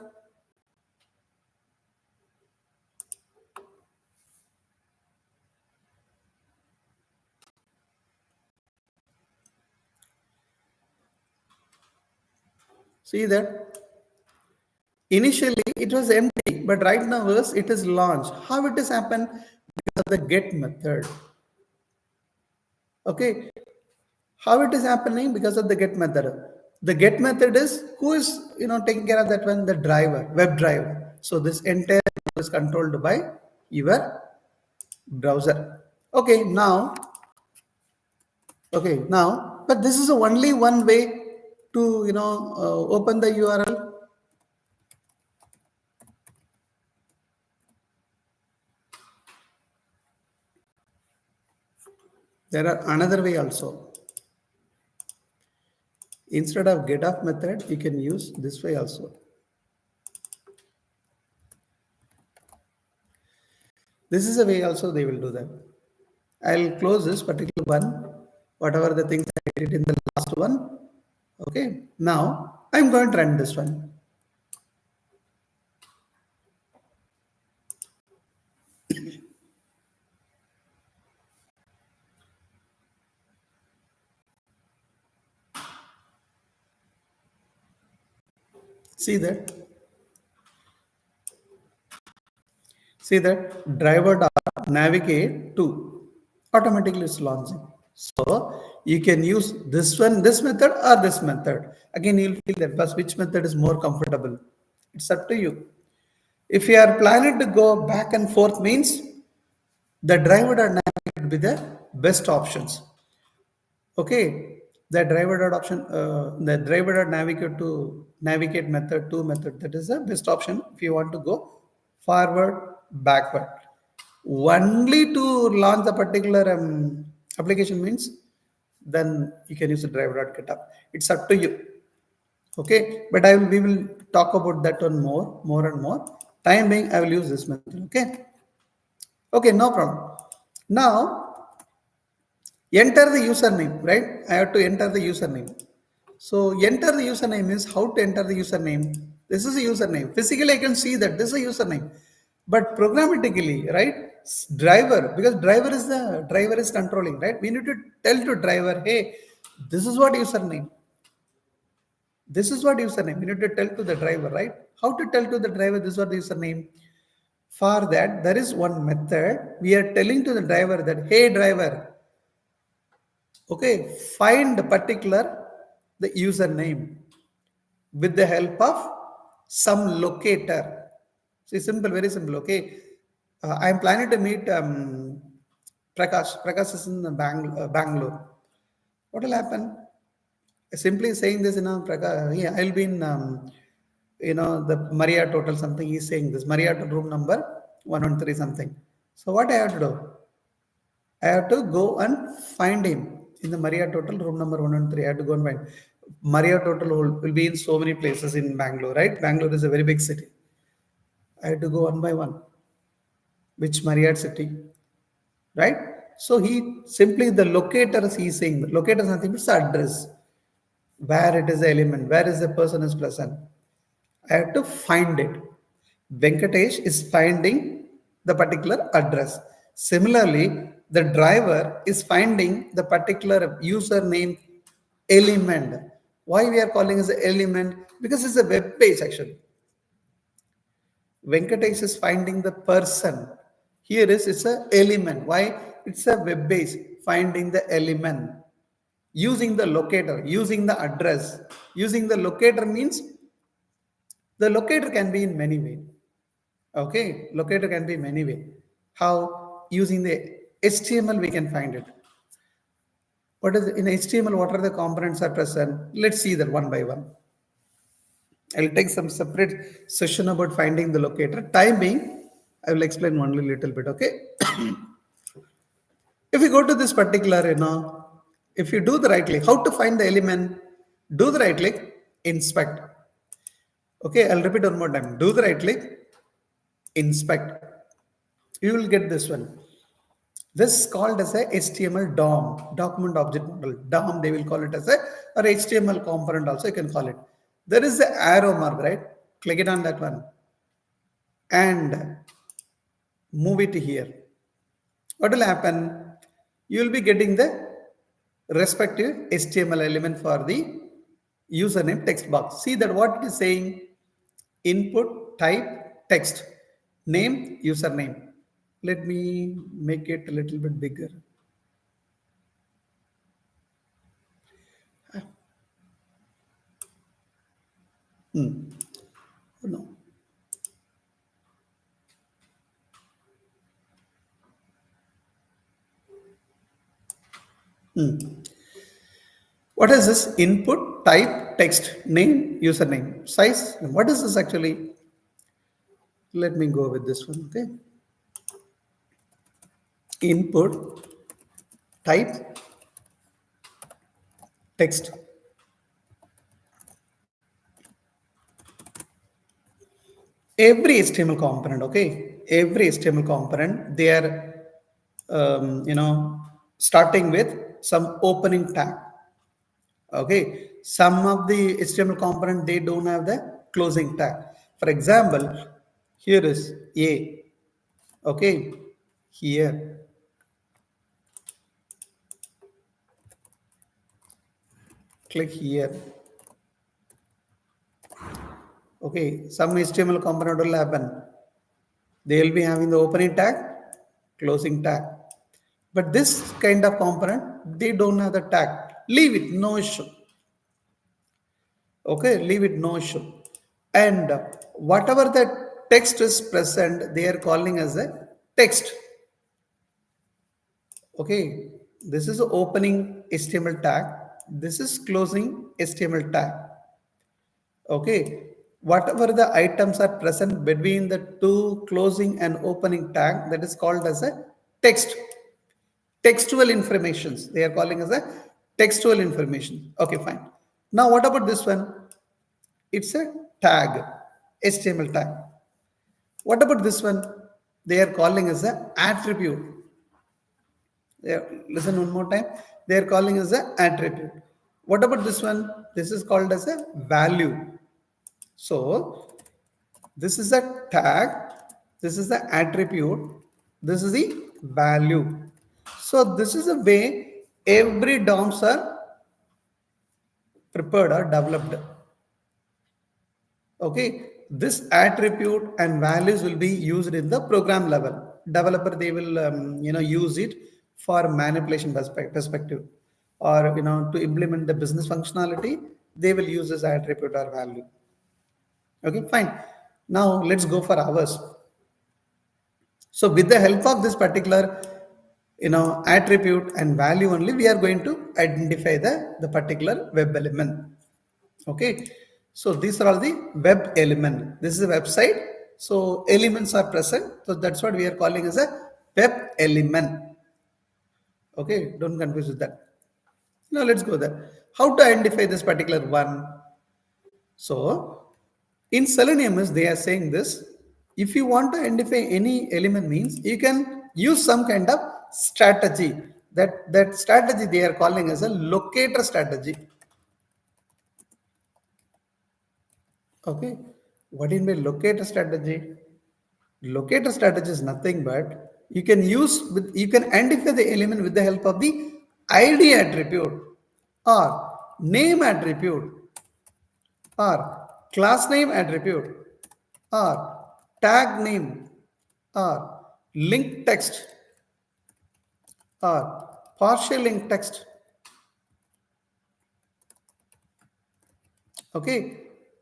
A: See that? Initially it was empty, but right now it is launched. How it has happened? Because of the get method. Okay. How it is happening? Because of the get method. The get method is who is taking care of that one? The driver, web driver. So this entire is controlled by your browser. Okay, now, but this is only one way to open the URL. There are another way also. Instead of get off method, you can use this way also. This is a way also they will do that. I'll close this particular one, whatever the things I did in the last one. Okay, now I'm going to run this one. See that? See that driver dot navigate to automatically is launching. So you can use this one, this method or this method. Again, you'll feel that plus which method is more comfortable. It's up to you. If you are planning to go back and forth means the driver dot navigate will be the best options. Okay, the driver dot option, the driver dot navigate to navigate method to method, that is the best option if you want to go forward, backward. Only to launch the particular application means then you can use the driver dot getup. It's up to you. Okay, but we will talk about that one more and more. Time being, I will use this method. Okay, no problem. Now enter the username, right? I have to enter the username. So enter the username is how to enter the username. This is a username. Physically, I can see that this is a username, but programmatically, right? Driver, because driver is controlling, right? We need to tell to driver, hey, this is what username. This is what username. We need to tell to the driver, right? How to tell to the driver this is what the username. For that, there is one method. We are telling to the driver that, hey, driver, okay, find particular the username with the help of some locator. See, simple, very simple. Okay, I am planning to meet Prakash. Prakash is in Bangalore. What will happen? Simply saying this, Prakash, yeah, I'll be in, the Marriott hotel something. He's saying this Marriott room number 113 something. So what I have to do? I have to go and find him in the Marriott Hotel, room number 113. I have to go and find. Marriott Hotel will be in so many places in Bangalore, right? Bangalore is a very big city. I have to go one by one. Which Marriott city, right? So he simply the locators he's saying. Locators nothing but the address. Where it is the element, where is the person is present. I have to find it. Venkatesh is finding the particular address. Similarly, the driver is finding the particular username element. Why we are calling as an element? Because it's a web page actually. Venkatesh is finding the person. Here is it's a element. Why? It's a web base finding the element. Using the locator, using the address. Using the locator means the locator can be in many ways. Okay, locator can be many ways. How? Using the HTML we can find it. What is in HTML? What are the components are present? Let's see that one by one. I'll take some separate session about finding the locator. Time being, I will explain only little bit. Okay. If you go to this particular, if you do the right click, how to find the element? Do the right click, inspect. Okay, I'll repeat one more time. Do the right click, inspect. You will get this one. This is called as a HTML DOM, document object model. DOM, they will call it as a, or HTML component also, you can call it. There is the arrow mark, right? Click it on that one and move it here. What will happen? You will be getting the respective HTML element for the username text box. See that what it is saying? Input, type, text, name, username. Let me make it a little bit bigger. No. What is this? Input, type, text, name, username, size. What is this actually? Let me go with this one. Okay. Input, type, text. Every HTML component, okay. Every HTML component, they are, starting with some opening tag. Okay. Some of the HTML component, they don't have the closing tag. For example, here is A. Okay. Here. Click here. Okay, some HTML component will happen. They will be having the opening tag, closing tag. But this kind of component, they don't have the tag. Leave it, no issue. Okay, leave it, no issue. And whatever the text is present, they are calling as a text. Okay, this is opening HTML tag. This is closing HTML tag. Okay, whatever the items are present between the two closing and opening tag, that is called as a text. Textual informations, they are calling as a textual information. Okay, fine. Now what about this one? It's a tag, HTML tag. What about this one? They are calling as a attribute. Listen one more time. They are calling as a attribute. What about this one? This is called as a value. So this is a tag, this is the attribute, this is the value. So this is the way every DOMs are prepared or developed. Okay, this attribute and values will be used in the program level. Developer, they will use it for manipulation perspective, or to implement the business functionality, they will use this attribute or value. Okay, fine. Now let's go for ours. So with the help of this particular attribute and value only, we are going to identify the particular web element. Okay, so these are all the web element. This is a website, so elements are present, so that's what we are calling as a web element. Okay, don't confuse with that. Now let's go there. How to identify this particular one? So in Selenium, they are saying this. If you want to identify any element means, you can use some kind of strategy. That strategy they are calling as a locator strategy. Okay. What do you mean locator strategy? Locator strategy is nothing but you can identify the element with the help of the ID attribute, or name attribute or class name attribute or tag name or link text or partial link text. Okay,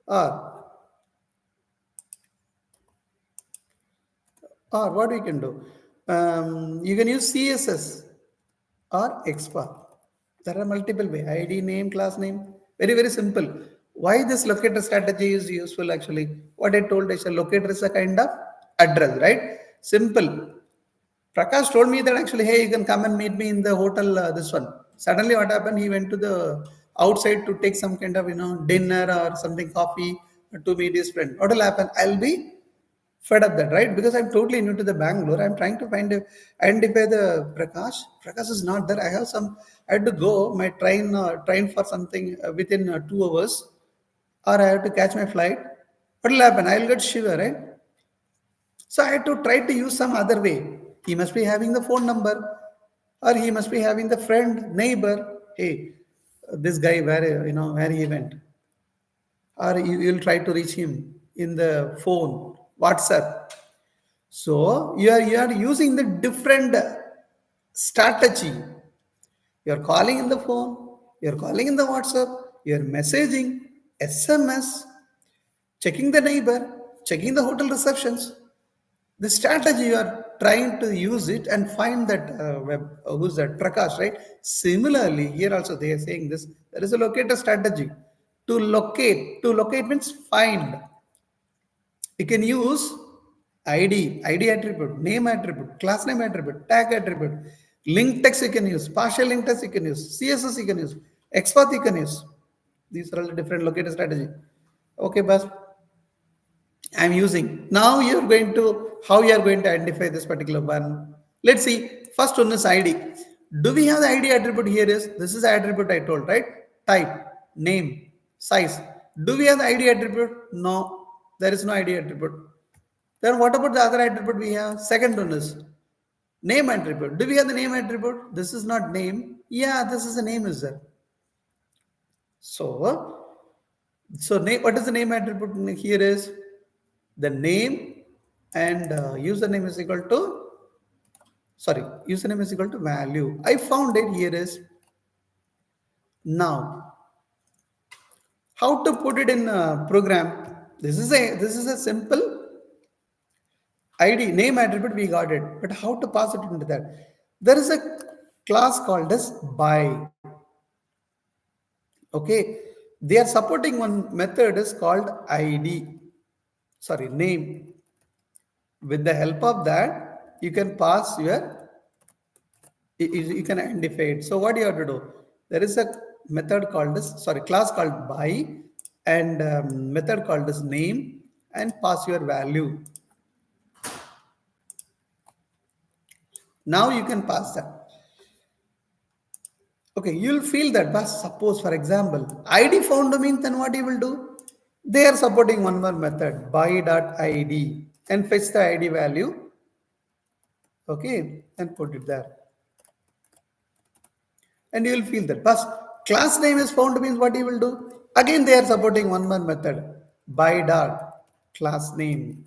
A: or what we can do? You can use CSS or XPath. There are multiple way. ID, name, class name. Very, very simple. Why this locator strategy is useful actually? What I told is a locator is a kind of address, right? Simple. Prakash told me that actually, hey, you can come and meet me in the hotel, this one. Suddenly what happened? He went to the outside to take some kind of, dinner or something, coffee to meet his friend. What will happen? I'll be fed up that, right? Because I'm totally new to the Bangalore. I'm trying to identify the Prakash. Prakash is not there. I had to go my train for something within 2 hours, or I have to catch my flight. What will happen? I'll get shiver, right? So I had to try to use some other way. He must be having the phone number, or he must be having the friend, neighbor. Hey, this guy where he went, or you'll try to reach him in the phone, WhatsApp. So you are using the different strategy. You're calling in the phone, you're calling in the WhatsApp, you're messaging, SMS, checking the neighbor, checking the hotel receptions. The strategy you are trying to use it and find that who's that Prakash, right? Similarly, here also they are saying this. There is a locator strategy to locate. To locate means find. You can use ID attribute, name attribute, class name attribute, tag attribute, link text you can use, partial link text you can use, CSS you can use, XPath you can use. These are all the different locator strategy. Okay, boss. I'm using. Now you're going to, how you are going to identify this particular one. Let's see. First one is ID. Do we have the ID attribute here this is the attribute I told, right? Type, name, size. Do we have the ID attribute? No, there is no ID attribute. Then what about the other attribute we have? Second one is name attribute. Do we have the name attribute? This is not name. Yeah, this is a name is there. So name, what is the name attribute here is the name and username is equal to, sorry, username is equal to value. I found it here is now. How to put it in a program? This is a simple ID name attribute we got it, but how to pass it into that? There is a class called as by. Okay, they are supporting one method is called ID. Sorry, name. With the help of that, you can pass you can identify it. So what you have to do? There is a method called this, sorry, class called by and method called this name and pass your value. Now you can pass that. Okay, you'll feel that, but suppose for example, ID found means then what you will do? They are supporting one more method, by.id and fetch the ID value. Okay, and put it there. And you will feel that. Plus, class name is found means what you will do? Again, they are supporting one more method, by dot class name.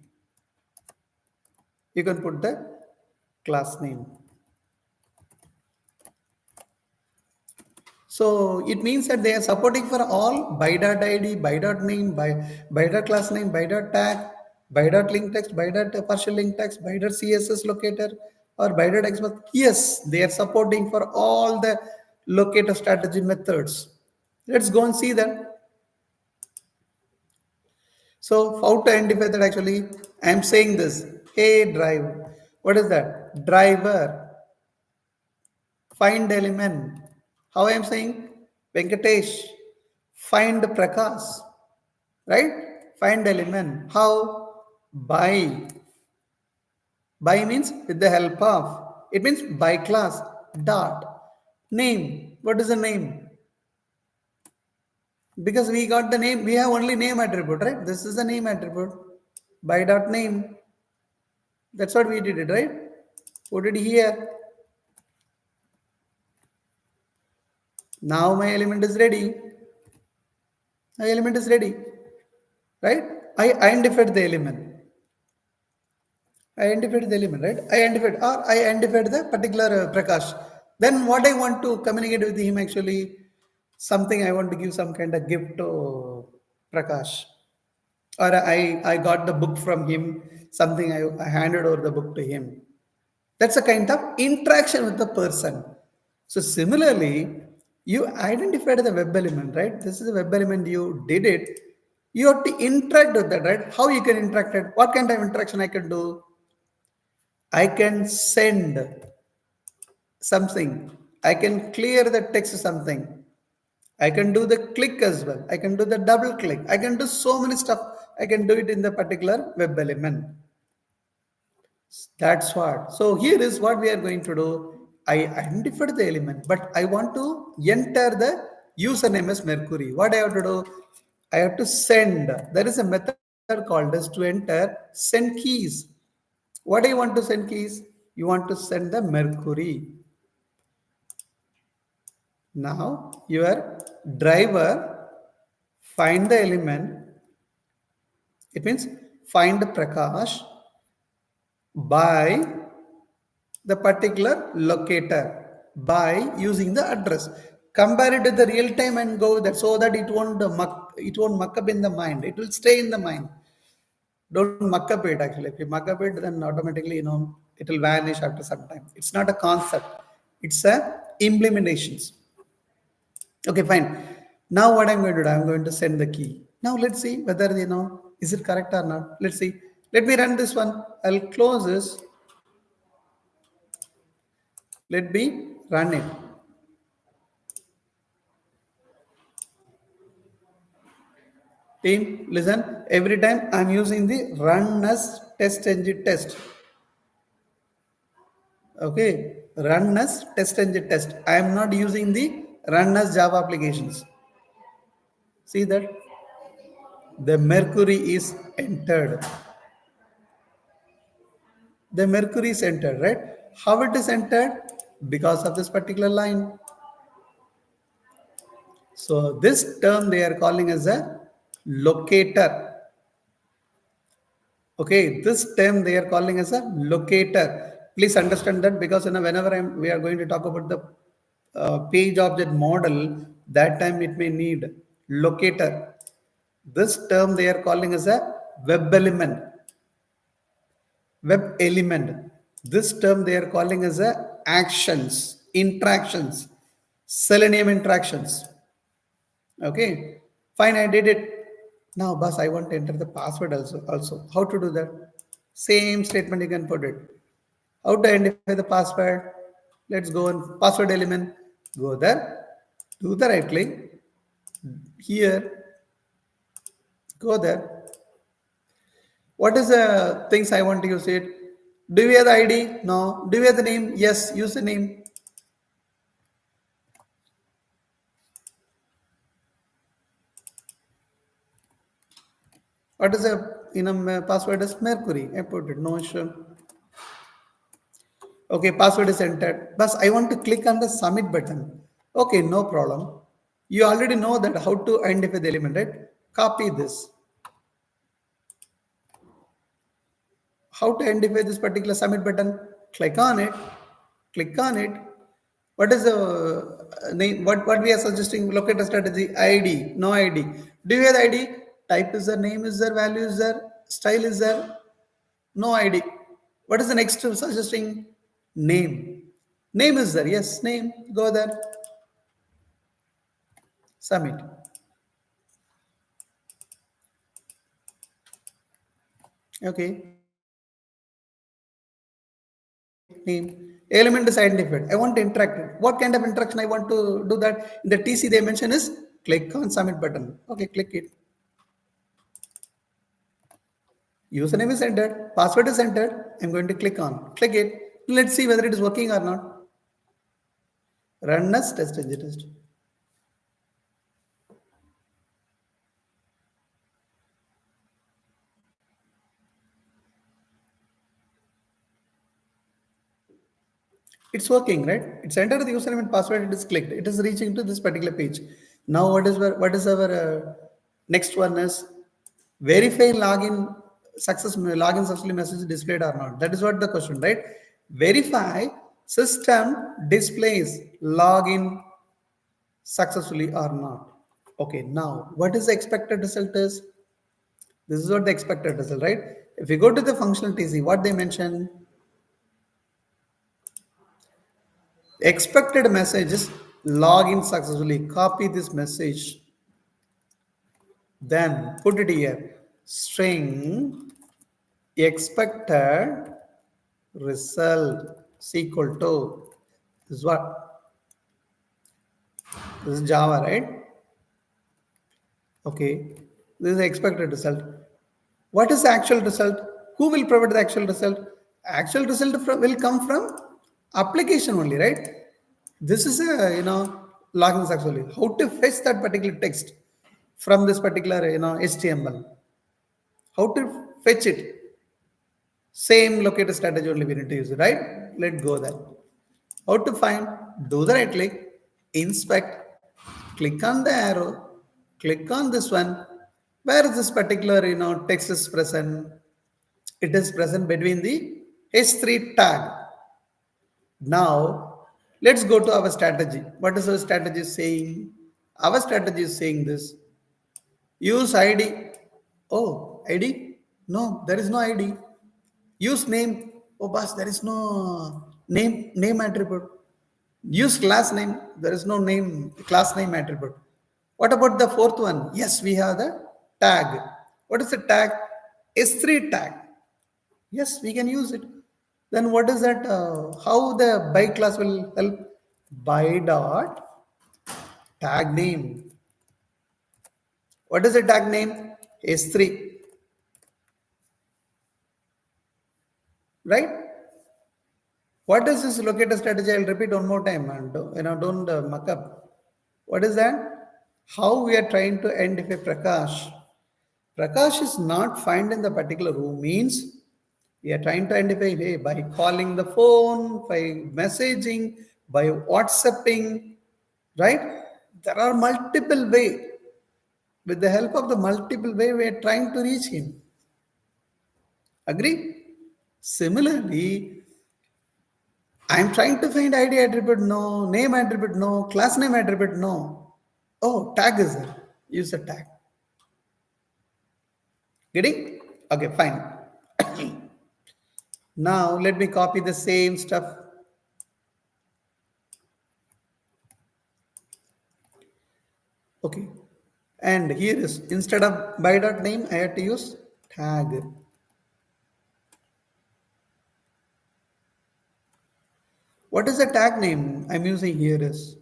A: You can put the class name. So it means that they are supporting for all by.id, by.name, by.class name, by.tag, by.link text, by.partial link text, by.css locator, or by.xpath. Yes, they are supporting for all the locator strategy methods. Let's go and see that. So how to identify that actually? I am saying this. Hey driver. What is that? Driver. Find element. How I am saying? Venkatesh. Find Prakash. Right? Find element. How? By. By means with the help of. It means by class. Dot. Name. What is the name? Because we got the name. We have only name attribute, right? This is the name attribute. By dot name. That's what we did it, right? Put it here. Now my element is ready. The element is ready, right? I identified the element. I identified the element, right? I identified the particular Prakash. Then what I want to communicate with him actually, something I want to give some kind of gift to Prakash. Or I got the book from him, something I handed over the book to him. That's a kind of interaction with the person. So similarly, you identified the web element, right? This is a web element, you did it. You have to interact with that, right? How you can interact it? What kind of interaction I can do? I can send something. I can clear the text something. I can do the click as well. I can do the double click. I can do so many stuff. I can do it in the particular web element. That's what. So here is what we are going to do. I identified the element, but I want to enter the username as Mercury. What I have to do? I have to send. There is a method called as to enter send keys. What do you want to send keys? You want to send the Mercury. Now your driver find the element. It means find Prakash by the particular locator by using the address. Compare it with the real time and go that so that it won't muck up in the mind. It will stay in the mind. Don't muck up it actually. If you muck up it, then automatically it will vanish after some time. It's not a concept. It's a implementations. Okay, fine. Now what I'm going to do, I'm going to send the key. Now let's see whether is it correct or not. Let's see. Let me run this one. I'll close this. Let me run it. Team, listen. Every time I'm using the run as TestNG test. Okay, run as TestNG test. I am not using the run as Java applications. See that the Mercury is entered. The Mercury is entered, right? How it is entered? Because of this particular line. So this term they are calling as a locator. Okay, this term they are calling as a locator. Please understand that because whenever we are going to talk about the page object model, that time it may need locator. This term they are calling as a web element. Web element. This term they are calling as a actions, interactions, Selenium interactions. Okay, fine, I did it. Now, boss, I want to enter the password also. How to do that? Same statement you can put it. How to identify the password? Let's go on password element. Go there. Do the right click. Here. Go there. What is the things I want to use it? Do we have the ID? No. Do we have the name? Yes. Use the name. What is the password is Mercury. I put it. No issue. Okay, password is entered. But I want to click on the submit button. Okay, no problem. You already know that how to identify the element, right? Copy this. How to identify this particular submit button? Click on it. Click on it. What is the name? What we are suggesting? Locator strategy. ID. No ID. Do you have the ID? Type is there. Name is there. Value is there. Style is there. No ID. What is the next suggesting? Name. Name is there. Yes, name. Go there. Submit. Okay. Name. Element is identified. I want to interact it. What kind of interaction I want to do that? In the TC they mention is click on submit button. Okay, click it. Username is entered. Password is entered. I'm going to click on. Click it. Let's see whether it is working or not. Run as TestNG test. It's working, right? It's entered the username and password. It is clicked. It is reaching to this particular page. Now, what is our Next one is verify login successfully message displayed or not. That is what the question, right? Verify system displays login successfully or not. Okay, now what is the expected result is? This is what the expected result, right? If we go to the functional TC, what they mention, expected message is login successfully. Copy this message, then put it here. String expected result is equal to this is what? This is Java, right? Okay, this is the expected result. What is the actual result? Who will provide the actual result? Actual result will come from application only, right? This is a login actually. How to fetch that particular text from this particular HTML? How to fetch it? Same locator strategy only we need to use, right? Let's go there. How to find? Do the right click, inspect, click on the arrow, click on this one. Where is this particular text is present? It is present between the H3 tag. Now let's go to our strategy. What is our strategy saying? Our strategy is saying this. Use ID. Oh, ID? No, there is no ID. Use name. Oh, boss, there is no name attribute. Use class name. There is no name class name attribute. What about the fourth one? Yes, we have the tag. What is the tag? S3 tag. Yes, we can use it. Then what is that? How the by class will help? By dot tag name. What is the tag name? S3. Right? What is this locator strategy? I'll repeat one more time and don't muck up. What is that? How we are trying to identify Prakash. Prakash is not found in the particular room means we are trying to identify by calling the phone, by messaging, by WhatsApping, right? There are multiple ways. With the help of the multiple way, we are trying to reach him. Agree? Similarly, I'm trying to find ID attribute, no, name attribute, no, class name attribute, no. Oh, tag is there. Use the tag. Getting? Okay, fine. Now let me copy the same stuff. Okay. And here is instead of by dot name, I have to use tag. What is the tag name I'm using here is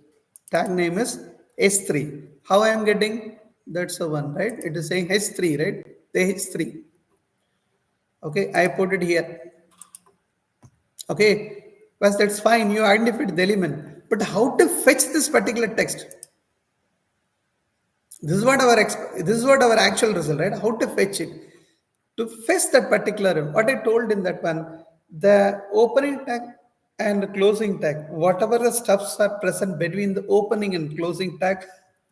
A: tag name is S3. How I am getting? That's the one, right? It is saying H3, right? The H3. Okay, I put it here. Okay, well, that's fine. You identified the element, but how to fetch this particular text? This is what our actual result, right? How to fetch it? To fetch that particular what I told in that one, the opening tag and closing tag, whatever the stuffs are present between the opening and closing tag,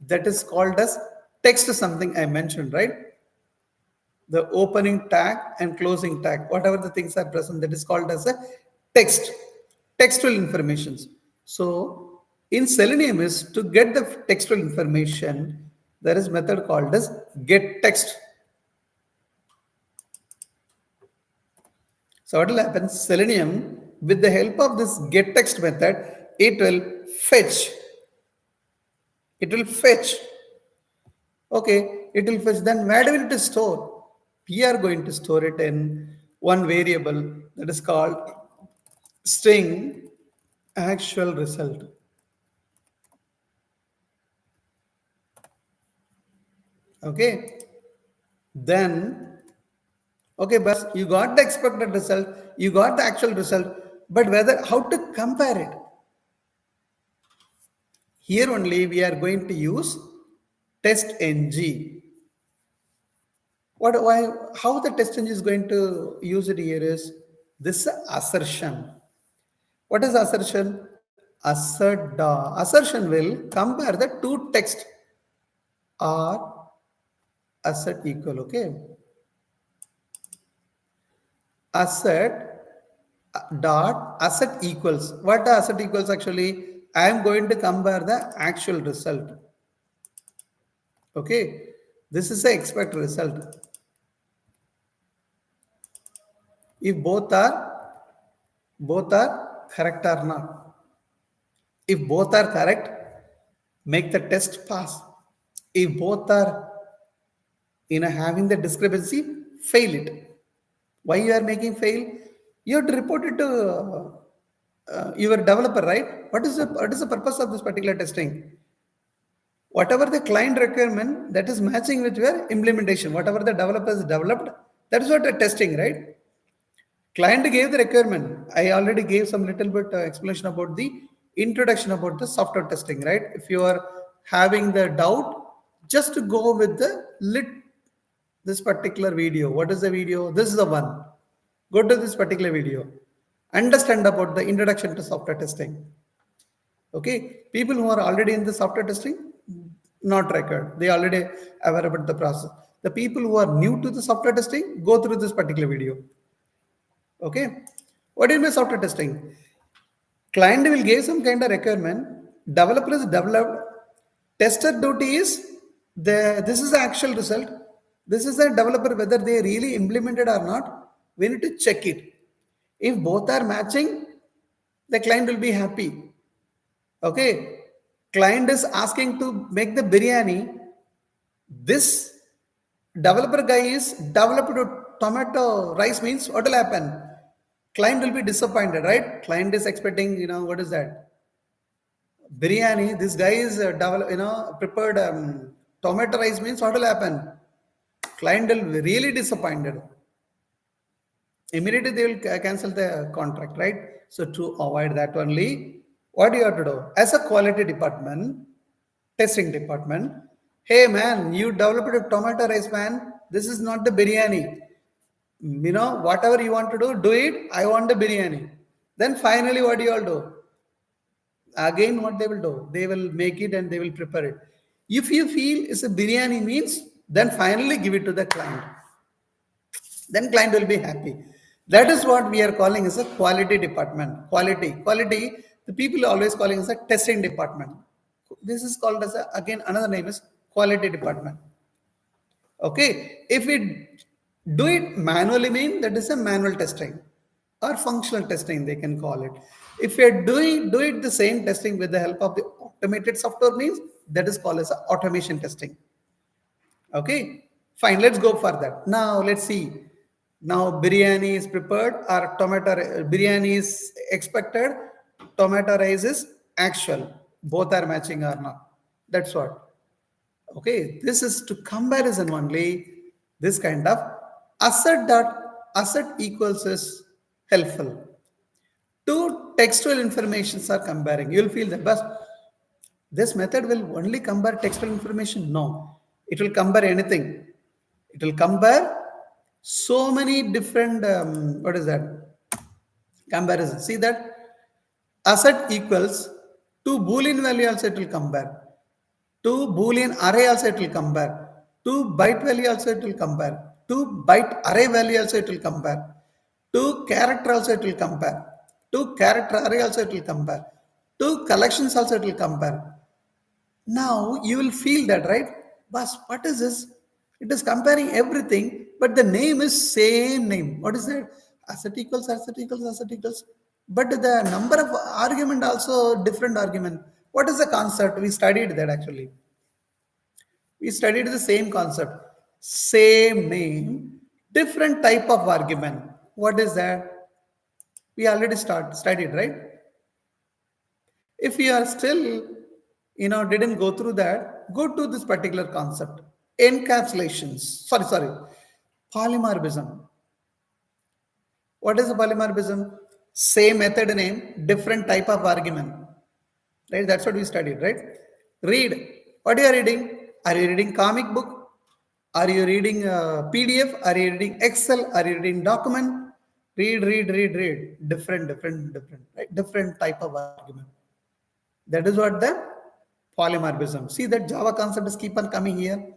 A: that is called as text something I mentioned, right? The opening tag and closing tag, whatever the things are present, that is called as a text, textual informations. So in Selenium is to get the textual information, there is method called as get text. So what will happen? Selenium, with the help of this get text method, it will fetch. It will fetch. Okay, it will fetch. Then where do we need to store? We are going to store it in one variable that is called string actual result. Okay. Then, okay, but you got the expected result, you got the actual result, but whether how to compare it? Here only we are going to use TestNG. Why? How the TestNG is going to use it here is this assertion. What is assertion? Assertion will compare the two text or asset equal, okay? Asset dot asset equals. What the asset equals actually? I am going to compare the actual result. Okay, this is the expect result. If both are correct or not. If both are correct, make the test pass. If both are having the discrepancy, fail it. Why you are making fail? You have to report it to your developer, right? What is the purpose of this particular testing? Whatever the client requirement that is matching with your implementation, whatever the developers developed, that is what the testing, right? Client gave the requirement. I already gave some little bit explanation about the introduction about the software testing, right? If you are having the doubt, just go with the this particular video. What is the video? This is the one. Go to this particular video. Understand about the introduction to software testing. Okay, people who are already in the software testing, not record. They already aware about the process. The people who are new to the software testing, go through this particular video. Okay, what is my software testing? Client will give some kind of requirement. Developer is developed. Tester duty is this is the actual result. This is the developer whether they really implemented or not. We need to check it. If both are matching, the client will be happy. Okay, client is asking to make the biryani. This developer guy is developed tomato rice means what will happen? Client will be disappointed, right? Client is expecting, what is that? Biryani. This guy is prepared tomato rice means what will happen? Client will be really disappointed. Immediately they will cancel the contract, right? So to avoid that only, what do you have to do? As a quality department, testing department, hey man, you developed a tomato rice, man. This is not the biryani. Whatever you want to do it. I want the biryani. Then finally, what do you all do? Again, what they will do? They will make it and they will prepare it. If you feel it's a biryani means, then finally give it to the client. Then client will be happy. That is what we are calling as a quality department. Quality. The people are always calling as a testing department. This is called as again another name is quality department. Okay, if we do it manually, mean that is a manual testing or functional testing they can call it. If we are do it the same testing with the help of the automated software means that is called as a automation testing. Okay, fine. Let's go for that. Now let's see. Now biryani is prepared or tomato biryani is expected. Tomato rice is actual. Both are matching or not. That's what. Okay, this is to comparison only. This kind of asset equals is helpful. Two textual informations are comparing. You'll feel the best. This method will only compare textual information. No, it will compare anything. It will compare so many different. What is that? Comparison. See that asset equals to boolean value also it will compare. To boolean array also it will compare. To byte value also it will compare. To byte array value also it will compare. To character also it will compare. To character array also it will compare. To collections also it will compare. Now you will feel that, right? But what is this? It is comparing everything, but the name is same name. What is that? Asset equals, asset equals, asset equals. But the number of argument also different argument. What is the concept? We studied that actually. We studied the same concept. Same name, different type of argument. What is that? We already studied, right? If you are still, didn't go through that, go to this particular concept. Encapsulations. Sorry. Polymorphism. What is a polymorphism? Same method name, different type of argument. Right? That's what we studied, right? Read. What are you reading? Are you reading comic book? Are you reading PDF? Are you reading Excel? Are you reading document? Read. Different, right? Different type of argument. That is what the polymorphism. See that Java concept is keep on coming here.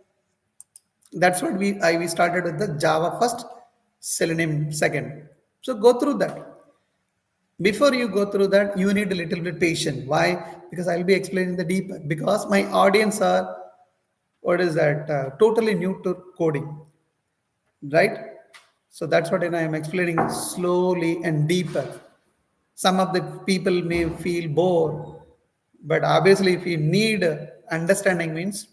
A: That's what we started with the Java first, Selenium second. So go through that. Before you go through that, you need a little bit patient. Why? Because I'll be explaining the deeper. Because my audience are what is that? Totally new to coding, right? So that's what I am explaining slowly and deeper. Some of the people may feel bored, but obviously, if you need understanding, means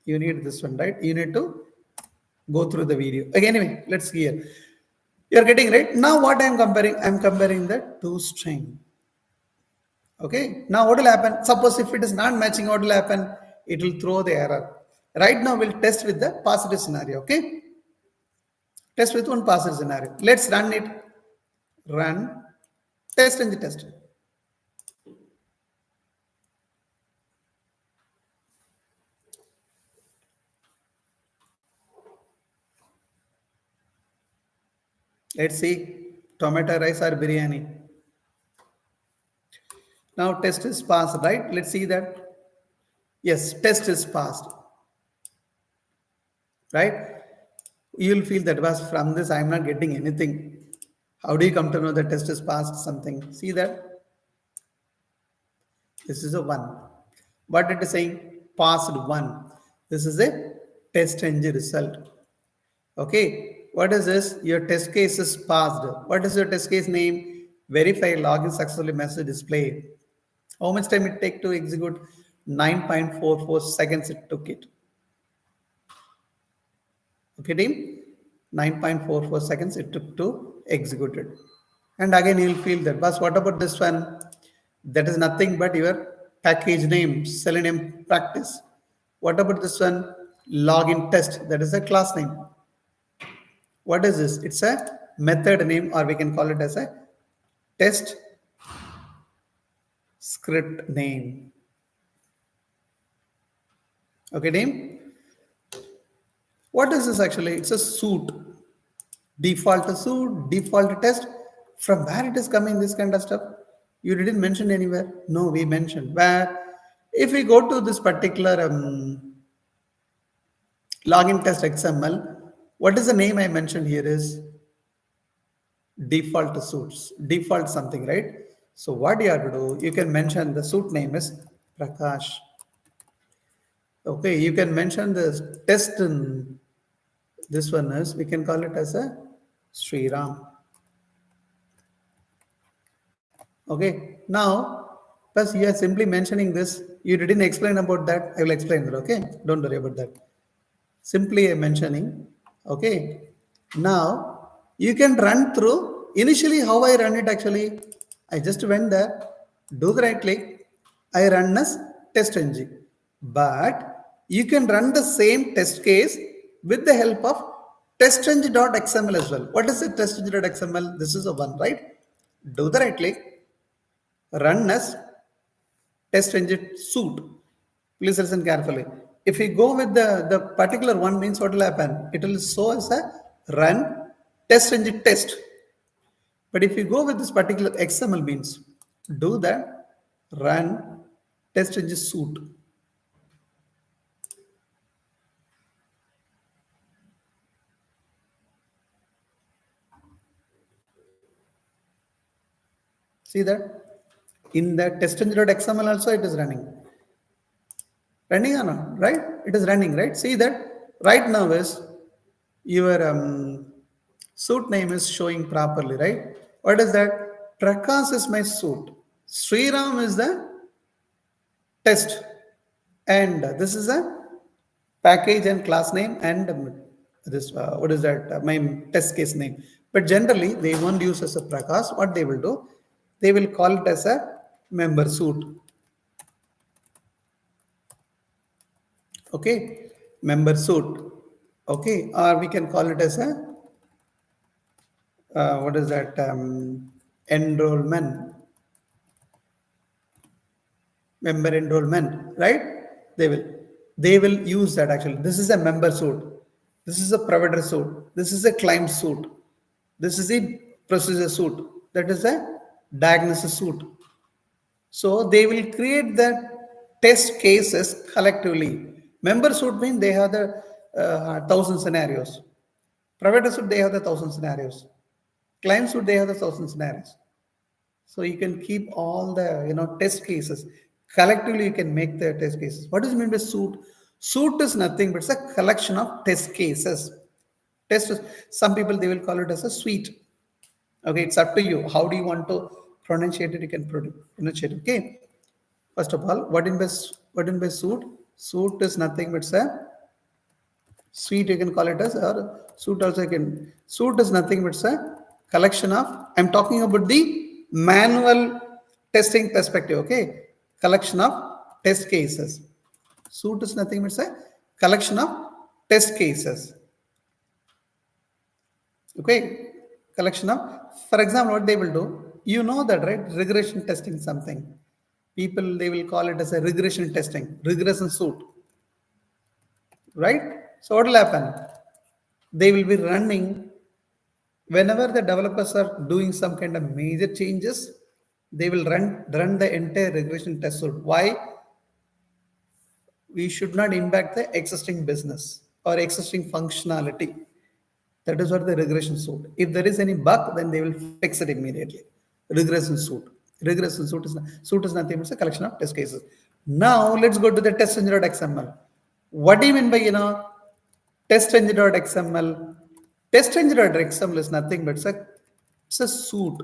A: you need this one, right? You need to go through the video. Okay, anyway, let's hear. You're getting right now. What I'm comparing? I'm comparing the two string. Okay. Now what will happen? Suppose if it is not matching, what will happen? It will throw the error. Right now we'll test with the positive scenario. Okay. Test with one positive scenario. Let's run it. Run. Test and test. Let's see. Tomato rice or biryani. Now test is passed, right? Let's see that. Yes, test is passed. Right? You'll feel that was from this I'm not getting anything. How do you come to know the test is passed something? See that? This is a 1. What it is saying? Passed 1. This is a TestNG result. Okay. What is this? Your test case is passed. What is your test case name? Verify login successfully message displayed. How much time it take to execute? 9.44 seconds it took it. Okay, team? 9.44 seconds it took to execute it. And again, you'll feel that. But what about this one? That is nothing but your package name, Selenium practice. What about this one? Login test. That is a class name. What is this? It's a method name, or we can call it as a test script name. Okay, name? What is this actually? It's a suit. Default suit, default test. From where it is coming, this kind of stuff? You didn't mention anywhere. No, we mentioned. Where? If we go to this particular login test XML, what is the name I mentioned here is default suits, default something, right? So what you have to do, you can mention the suit name is Prakash. Okay, you can mention the test in this one is, we can call it as a Sriram. Okay, now, plus you are simply mentioning this, you didn't explain about that, I will explain that, okay? Don't worry about that. Simply I'm mentioning, okay? Now, you can run through, initially how I run it actually, I just went there, do the right click, I run as TestNG. But you can run the same test case with the help of TestNG.xml as well. What is it, TestNG.xml? This is a one, right? Do the right click, run as TestNG suit. Please listen carefully. If we go with the particular one means what will happen? It will show as a run TestNG test. But if you go with this particular XML means do that run TestNG suit. See that? In the TestNG.xml also it is running. Running or not, right? It is running, right? See that right now is your suit name is showing properly, right? What is that? Prakash is my suit. Sriram is the test. And this is a package and class name and this, what is that? My test case name. But generally, they won't use as a Prakash. What they will do? They will call it as a member suit. Okay, member suit. Okay, or we can call it as a what is that? Enrollment, member enrollment, right? They will they will use that actually. This is a member suit. This is a provider suit. This is a client suit. This is a procedure suit. That is a diagnosis suit. So they will create the test cases collectively. Member suit means they have the thousand scenarios. Provider suite, they have the thousand scenarios. Client suite, they have the thousand scenarios. So you can keep all the test cases. Collectively, you can make the test cases. What does it mean by suite? Suite is nothing but it's a collection of test cases. Test is, some people they will call it as a suite. Okay, it's up to you. How do you want to pronunciate it? You can pronunciate it. Okay. First of all, what in by suite? Suite is nothing but it's a suite, you can call it as, or suite also you can. Suite is nothing but it's a collection of, I'm talking about the manual testing perspective, okay? Collection of test cases. Suite is nothing but it's a collection of test cases. Okay, collection of, for example, what they will do, you know that, right? Regression testing something. People, they will call it as a regression testing, regression suite, right? So what will happen? They will be running whenever the developers are doing some kind of major changes, they will run the entire regression test suite. Why? We should not impact the existing business or existing functionality. That is what the regression suite. If there is any bug, then they will fix it immediately. Regression suite. Regression suite is nothing but a collection of test cases. Now let's go to the TestNG.xml. What do you mean by TestNG.xml? TestNG.xml is nothing but it's a suite.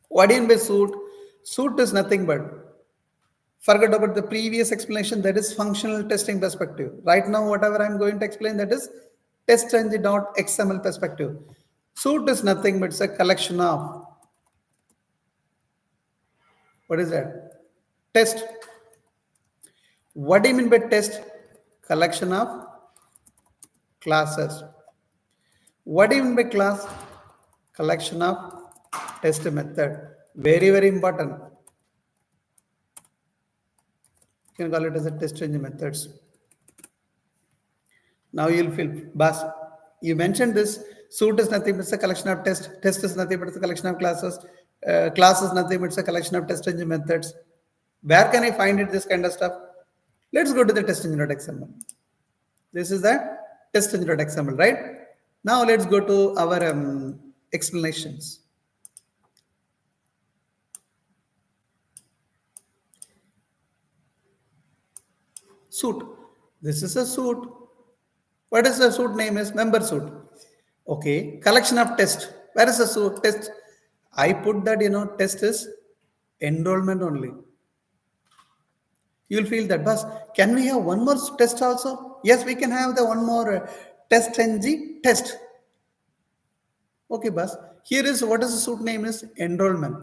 A: What do you mean by suite? Suite is nothing but, forget about the previous explanation, that is functional testing perspective. Right now, whatever I'm going to explain, that is TestNG.xml perspective. Suite is nothing but it's a collection of, what is that? Test. What do you mean by test? Collection of classes. What do you mean by class? Collection of test method. Very, very important. You can call it as a test engine methods. Now you'll feel, Bas, you mentioned this. Suite is nothing but a collection of test. Test is nothing but a collection of classes. Class is nothing but a collection of test engine methods. Where can I find it, this kind of stuff? Let's go to the TestNG.xml. This is the TestNG.xml, right? Now let's go to our explanations. Suite. This is a suite. What is the suite name is? Member suite. Okay. Collection of test. Where is the suite? Test. I put that, test is enrollment only. You'll feel that, Bus, can we have one more test also? Yes, we can have the one more TestNG test. Okay, Bus. Here is, what is the suite name is? Enrollment.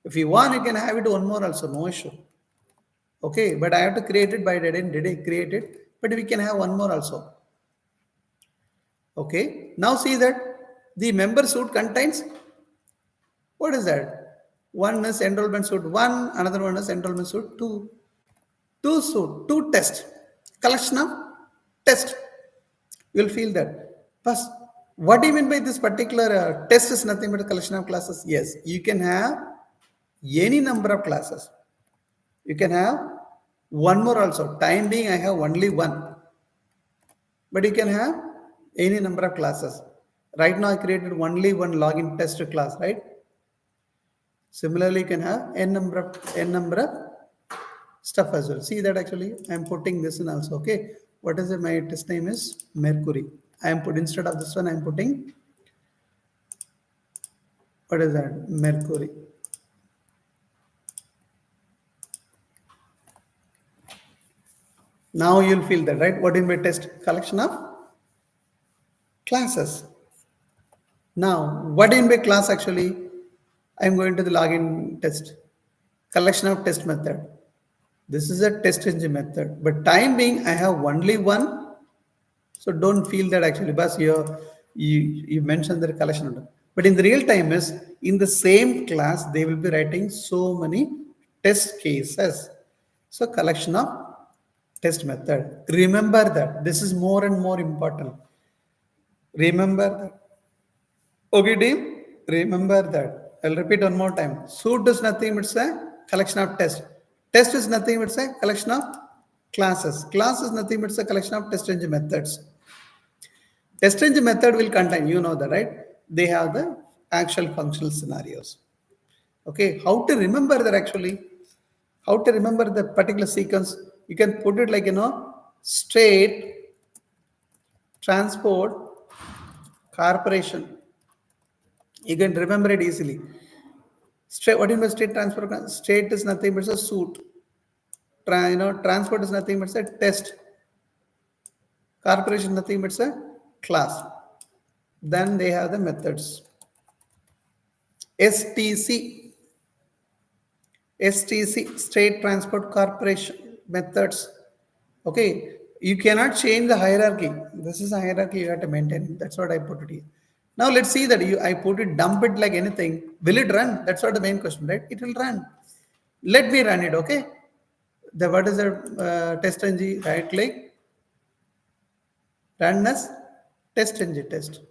A: If you want, you can have it one more also, no issue. Okay, but I have to create it by did I create it? But we can have one more also. Okay, now see that the member suite contains, what is that? One is enrollment suite 1, another one is enrollment suite 2. Two test, collection of test. You'll feel that. But what do you mean by this particular test is nothing but a collection of classes? Yes, you can have any number of classes. You can have one more also. Time being, I have only one. But you can have any number of classes. Right now, I created only one login test class, right? Similarly, you can have n number of stuff as well. See that actually, I am putting this in also. Okay, what is it? My test name is Mercury. I am put, instead of this one, I am putting, what is that? Mercury. Now you'll feel that, right? What in my test? Collection of classes. Now, what in my class actually? I'm going to the login test. Collection of test method. This is a TestNG method. But time being, I have only one. So don't feel that actually, but you mentioned the collection of them. But in the real time is, in the same class, they will be writing so many test cases. So collection of test method. Remember that. This is more and more important. Remember that. Okay, team. Remember that. I'll repeat one more time. Suite is nothing but a collection of tests. Test is nothing but a collection of Classes. Class is nothing but it's a collection of TestNG methods. TestNG method will contain, you know that, right? They have the actual functional scenarios. Okay, how to remember that actually? How to remember the particular sequence? You can put it like, state transport corporation. You can remember it easily. State, what do you mean by state transport? State is nothing but a suit. Transport is nothing but a test. Corporation nothing but a class. Then they have the methods. STC, State Transport Corporation methods. Okay, you cannot change the hierarchy. This is a hierarchy you have to maintain. That's what I put it here. Now let's see that I put it, dump it like anything. Will it run? That's what the main question, right? It will run. Let me run it. Okay. The what is the TestNG? Right click, run as TestNG test.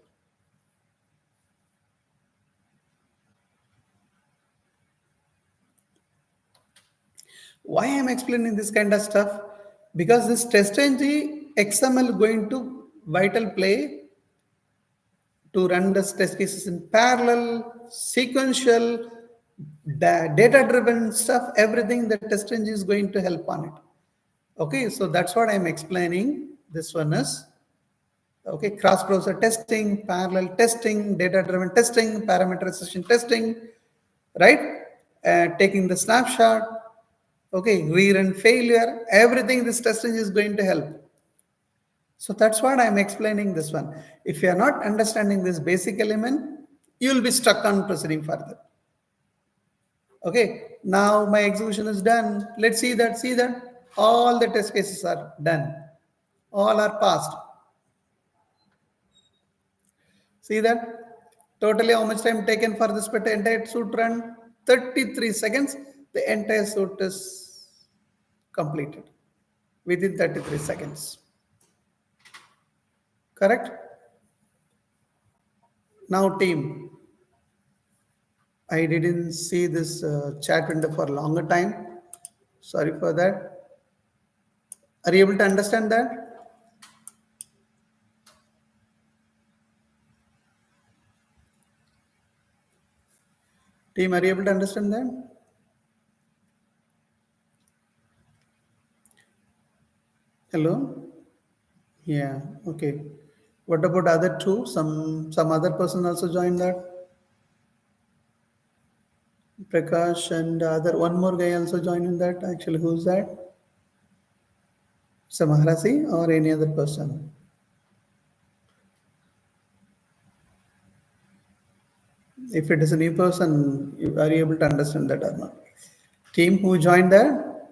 A: Why I am explaining this kind of stuff? Because this TestNG XML going to vital play to run the test cases in parallel, sequential, data-driven stuff. Everything the TestNG is going to help on it. Okay, so that's what I'm explaining. This one is okay, cross-browser testing, parallel testing, data-driven testing, parameterization testing, right? Taking the snapshot, okay, rerun failure, everything this testing is going to help. So that's what I'm explaining this one. If you are not understanding this basic element, you will be stuck on proceeding further. Okay, now my execution is done. Let's see that all the test cases are done. All are passed. See that? Totally how much time taken for this entire suit run? 33 seconds. The entire suit is completed within 33 seconds. Correct? Now team. I didn't see this chat window for a longer time. Sorry for that. Are you able to understand that? Team, are you able to understand that? Hello? Yeah, okay. What about other two? Some other person also joined that? Prakash and other one more guy also joined in that. Actually, who's that? It's a Maharasi or any other person? If it is a new person, are you able to understand that or not? Team who joined there?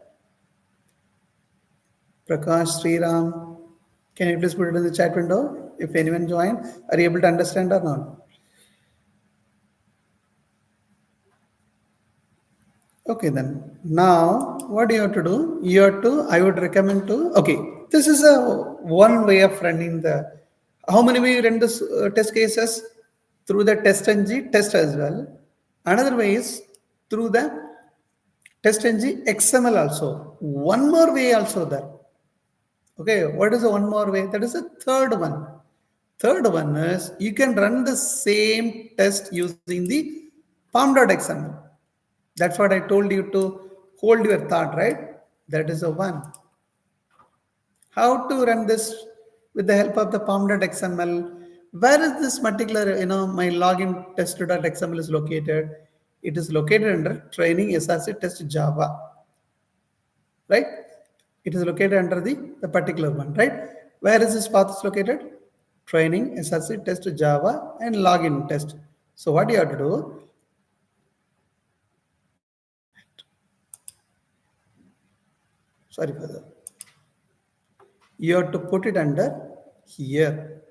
A: Prakash, Sriram. Can you please put it in the chat window? If anyone joined, are you able to understand or not? Okay, then. Now, what do you have to do? You have to, I would recommend to, okay, this is a one way of running the, how many we run this test cases? Through the TestNG test as well. Another way is through the TestNG XML also. One more way also there. Okay, what is the one more way? That is the third one. Third one is you can run the same test using the POM.xml. That's what I told you to hold your thought, right? That is the one. How to run this with the help of the POM.xml? Where is this particular, my login test.xml is located? It is located under training SRC test Java, right? It is located under the particular one, right? Where is this path is located? Training SRC test Java and login test. So what you have to do? Sorry for that. You have to put it under here.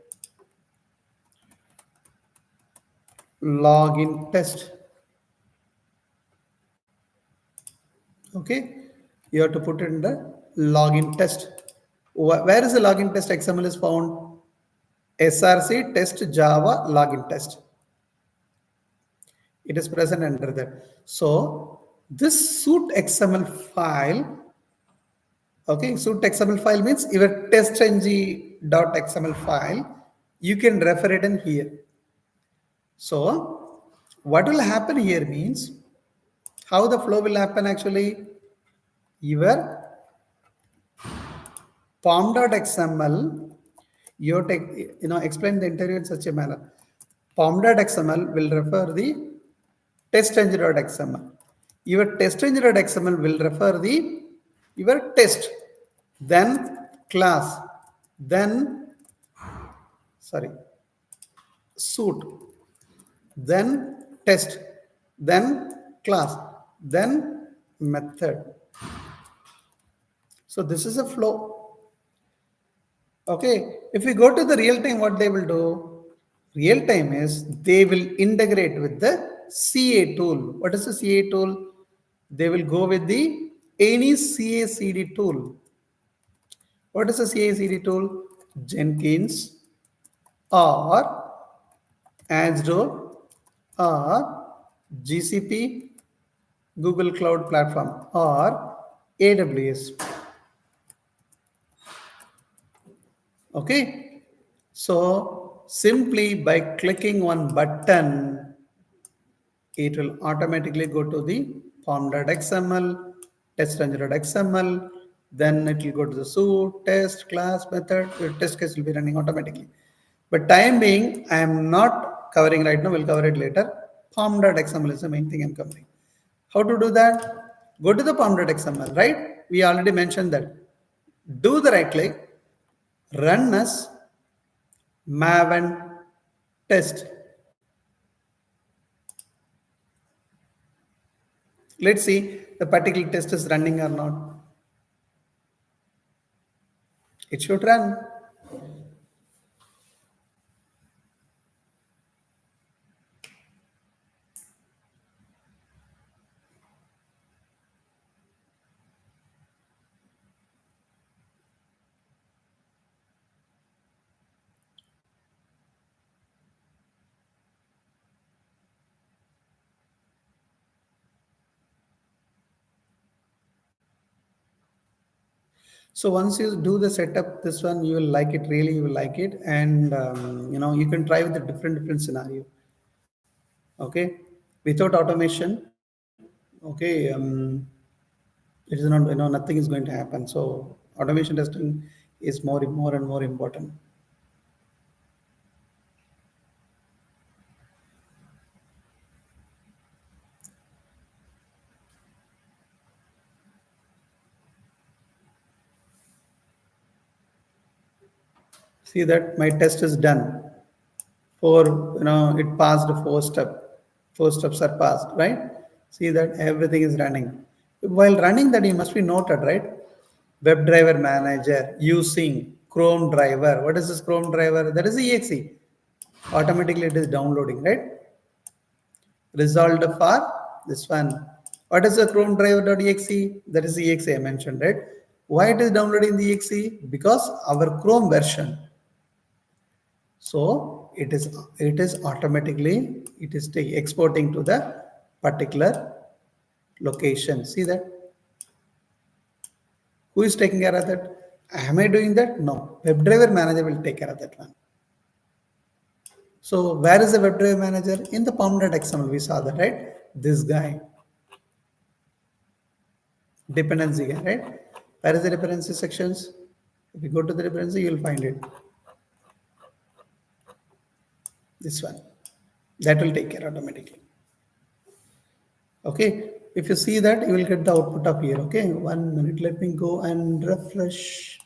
A: Login test. Okay. You have to put it under login test. Where is the login test XML is found? SRC test Java login test. It is present under that. So this suit XML file Okay, so XML file means your testng.xml file. You can refer it in here. So what will happen here means how the flow will happen actually. Your POM.xml, you take, explain the interview in such a manner. POM.xml will refer the TestNG.xml. Your TestNG.xml will refer the your test, then class, then sorry, suit, then test, then class, then method. So this is a flow. Okay, if we go to the real time, what they will do? Real time is they will integrate with the CA tool. What is the CA tool? They will go with the any CA/CD tool. What is the CI/CD tool? Jenkins or Azure or GCP, Google Cloud Platform or AWS. Okay. So simply by clicking one button, it will automatically go to the POM.xml, testng.xml, then it will go to the suit, test, class, method, your test case will be running automatically. But time being, I am not covering right now, we'll cover it later. POM.xml is the main thing I'm covering. How to do that? Go to the POM.xml, right? We already mentioned that. Do the right click, run as Maven test. Let's see the particular test is running or not. It should run. So once you do the setup, this one you will like it. Really, you will like it, and you can try with a different scenario. Okay, without automation, okay, it is not, nothing is going to happen. So automation testing is more and more important. See that my test is done. Four, it passed four steps are passed, right? See that everything is running. While running that, you must be noted, right? WebDriver manager using Chrome driver. What is this Chrome driver? That is the exe. Automatically it is downloading, right? Result for this one. What is the Chrome driver.exe? That is the exe I mentioned, right? Why it is downloading the exe? Because our Chrome version. So it is automatically exporting to the particular location. See that? Who is taking care of that? Am I doing that? No. WebDriver manager will take care of that one. So where is the WebDriver manager? In the POM.xml, we saw that, right? This guy. Dependency guy, right? Where is the dependency sections? If you go to the dependency, you will find it. This one. That will take care automatically. Okay, if you see that, you will get the output up here. Okay, 1 minute, let me go and refresh.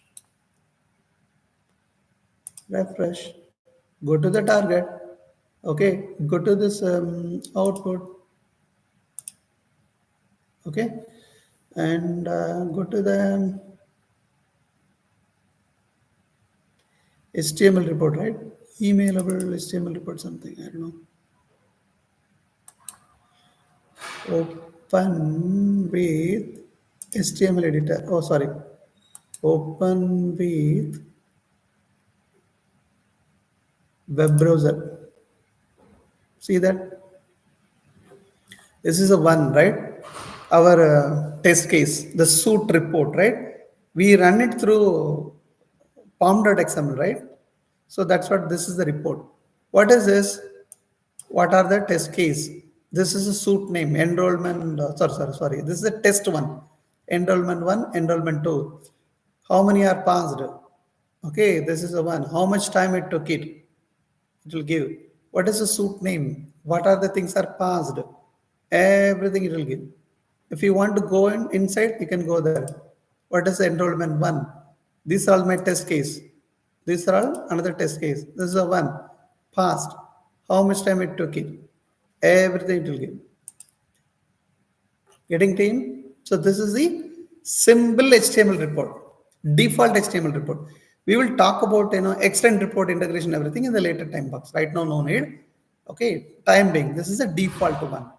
A: Go to the target. Okay, go to this output. Okay, and go to the HTML report, right? Emailable HTML report, something, I don't know. Open with HTML editor. Oh, sorry. Open with web browser. See that? This is a one, right? Our test case, the suit report, right? We run it through POM.xml, right? So that's what this is the report. What is this? What are the test case? This is a suit name, enrollment, sorry. This is a test one, enrollment one, enrollment two. How many are passed? Okay, this is the one. How much time it took it? It will give. What is the suit name? What are the things are passed? Everything it will give. If you want to go inside, you can go there. What is the enrollment one? These are all my test case. These are all another test case. This is a one. Passed. How much time it took it? Everything it will give. Getting team? So this is the simple HTML report, default HTML report. We will talk about extend report integration, everything in the later time box. Right now, no need. Okay, time being, this is a default one.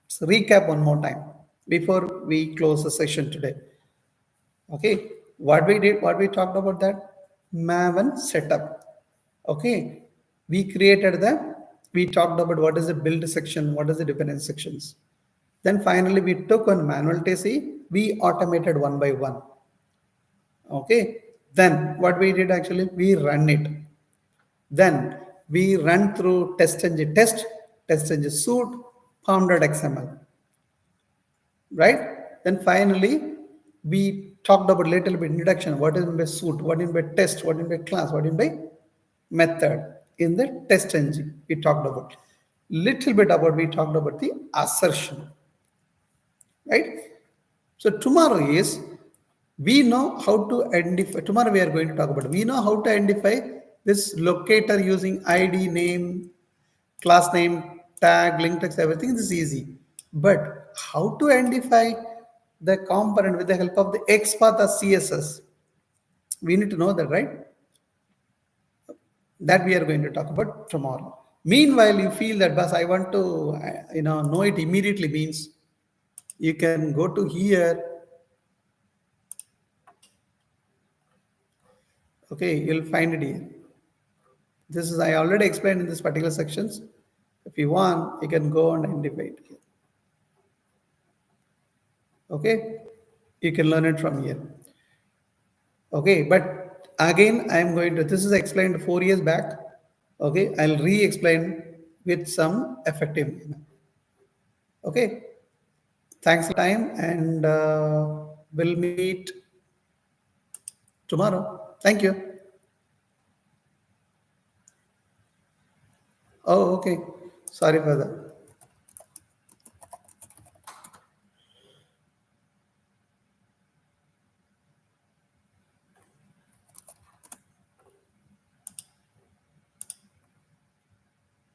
A: So recap one more time before we close the session today. Okay, what we did, what we talked about that Maven setup. Okay, we created we talked about what is the build section, what is the dependency sections. Then finally, we took on manual TC, we automated one by one. Okay. Then what we did actually, we run it. Then we run through TestNG TestNG suite, POM.xml. Right? Then finally, we talked about little bit introduction. What is in by suite, what in by test, what in by class, what in by method. In the TestNG, we talked about. Little bit about, we talked about the assertion. Right? So tomorrow is, we know how to identify, tomorrow we are going to talk about, we know how to identify this locator using ID, name, class name, tag, link text, everything. This is easy. But how to identify the component with the help of the XPath or CSS? We need to know that, right? That we are going to talk about tomorrow. Meanwhile, you feel that, Bas, I want to know it immediately, means you can go to here. Okay, you'll find it here. This is, I already explained in this particular sections. If you want, you can go and identify it here. Okay, you can learn it from here. Okay, but again, I am going to, this is explained 4 years back. Okay, I'll re-explain with some effective. Okay, thanks for time, and we'll meet tomorrow. Thank you. Oh, okay. Sorry for that.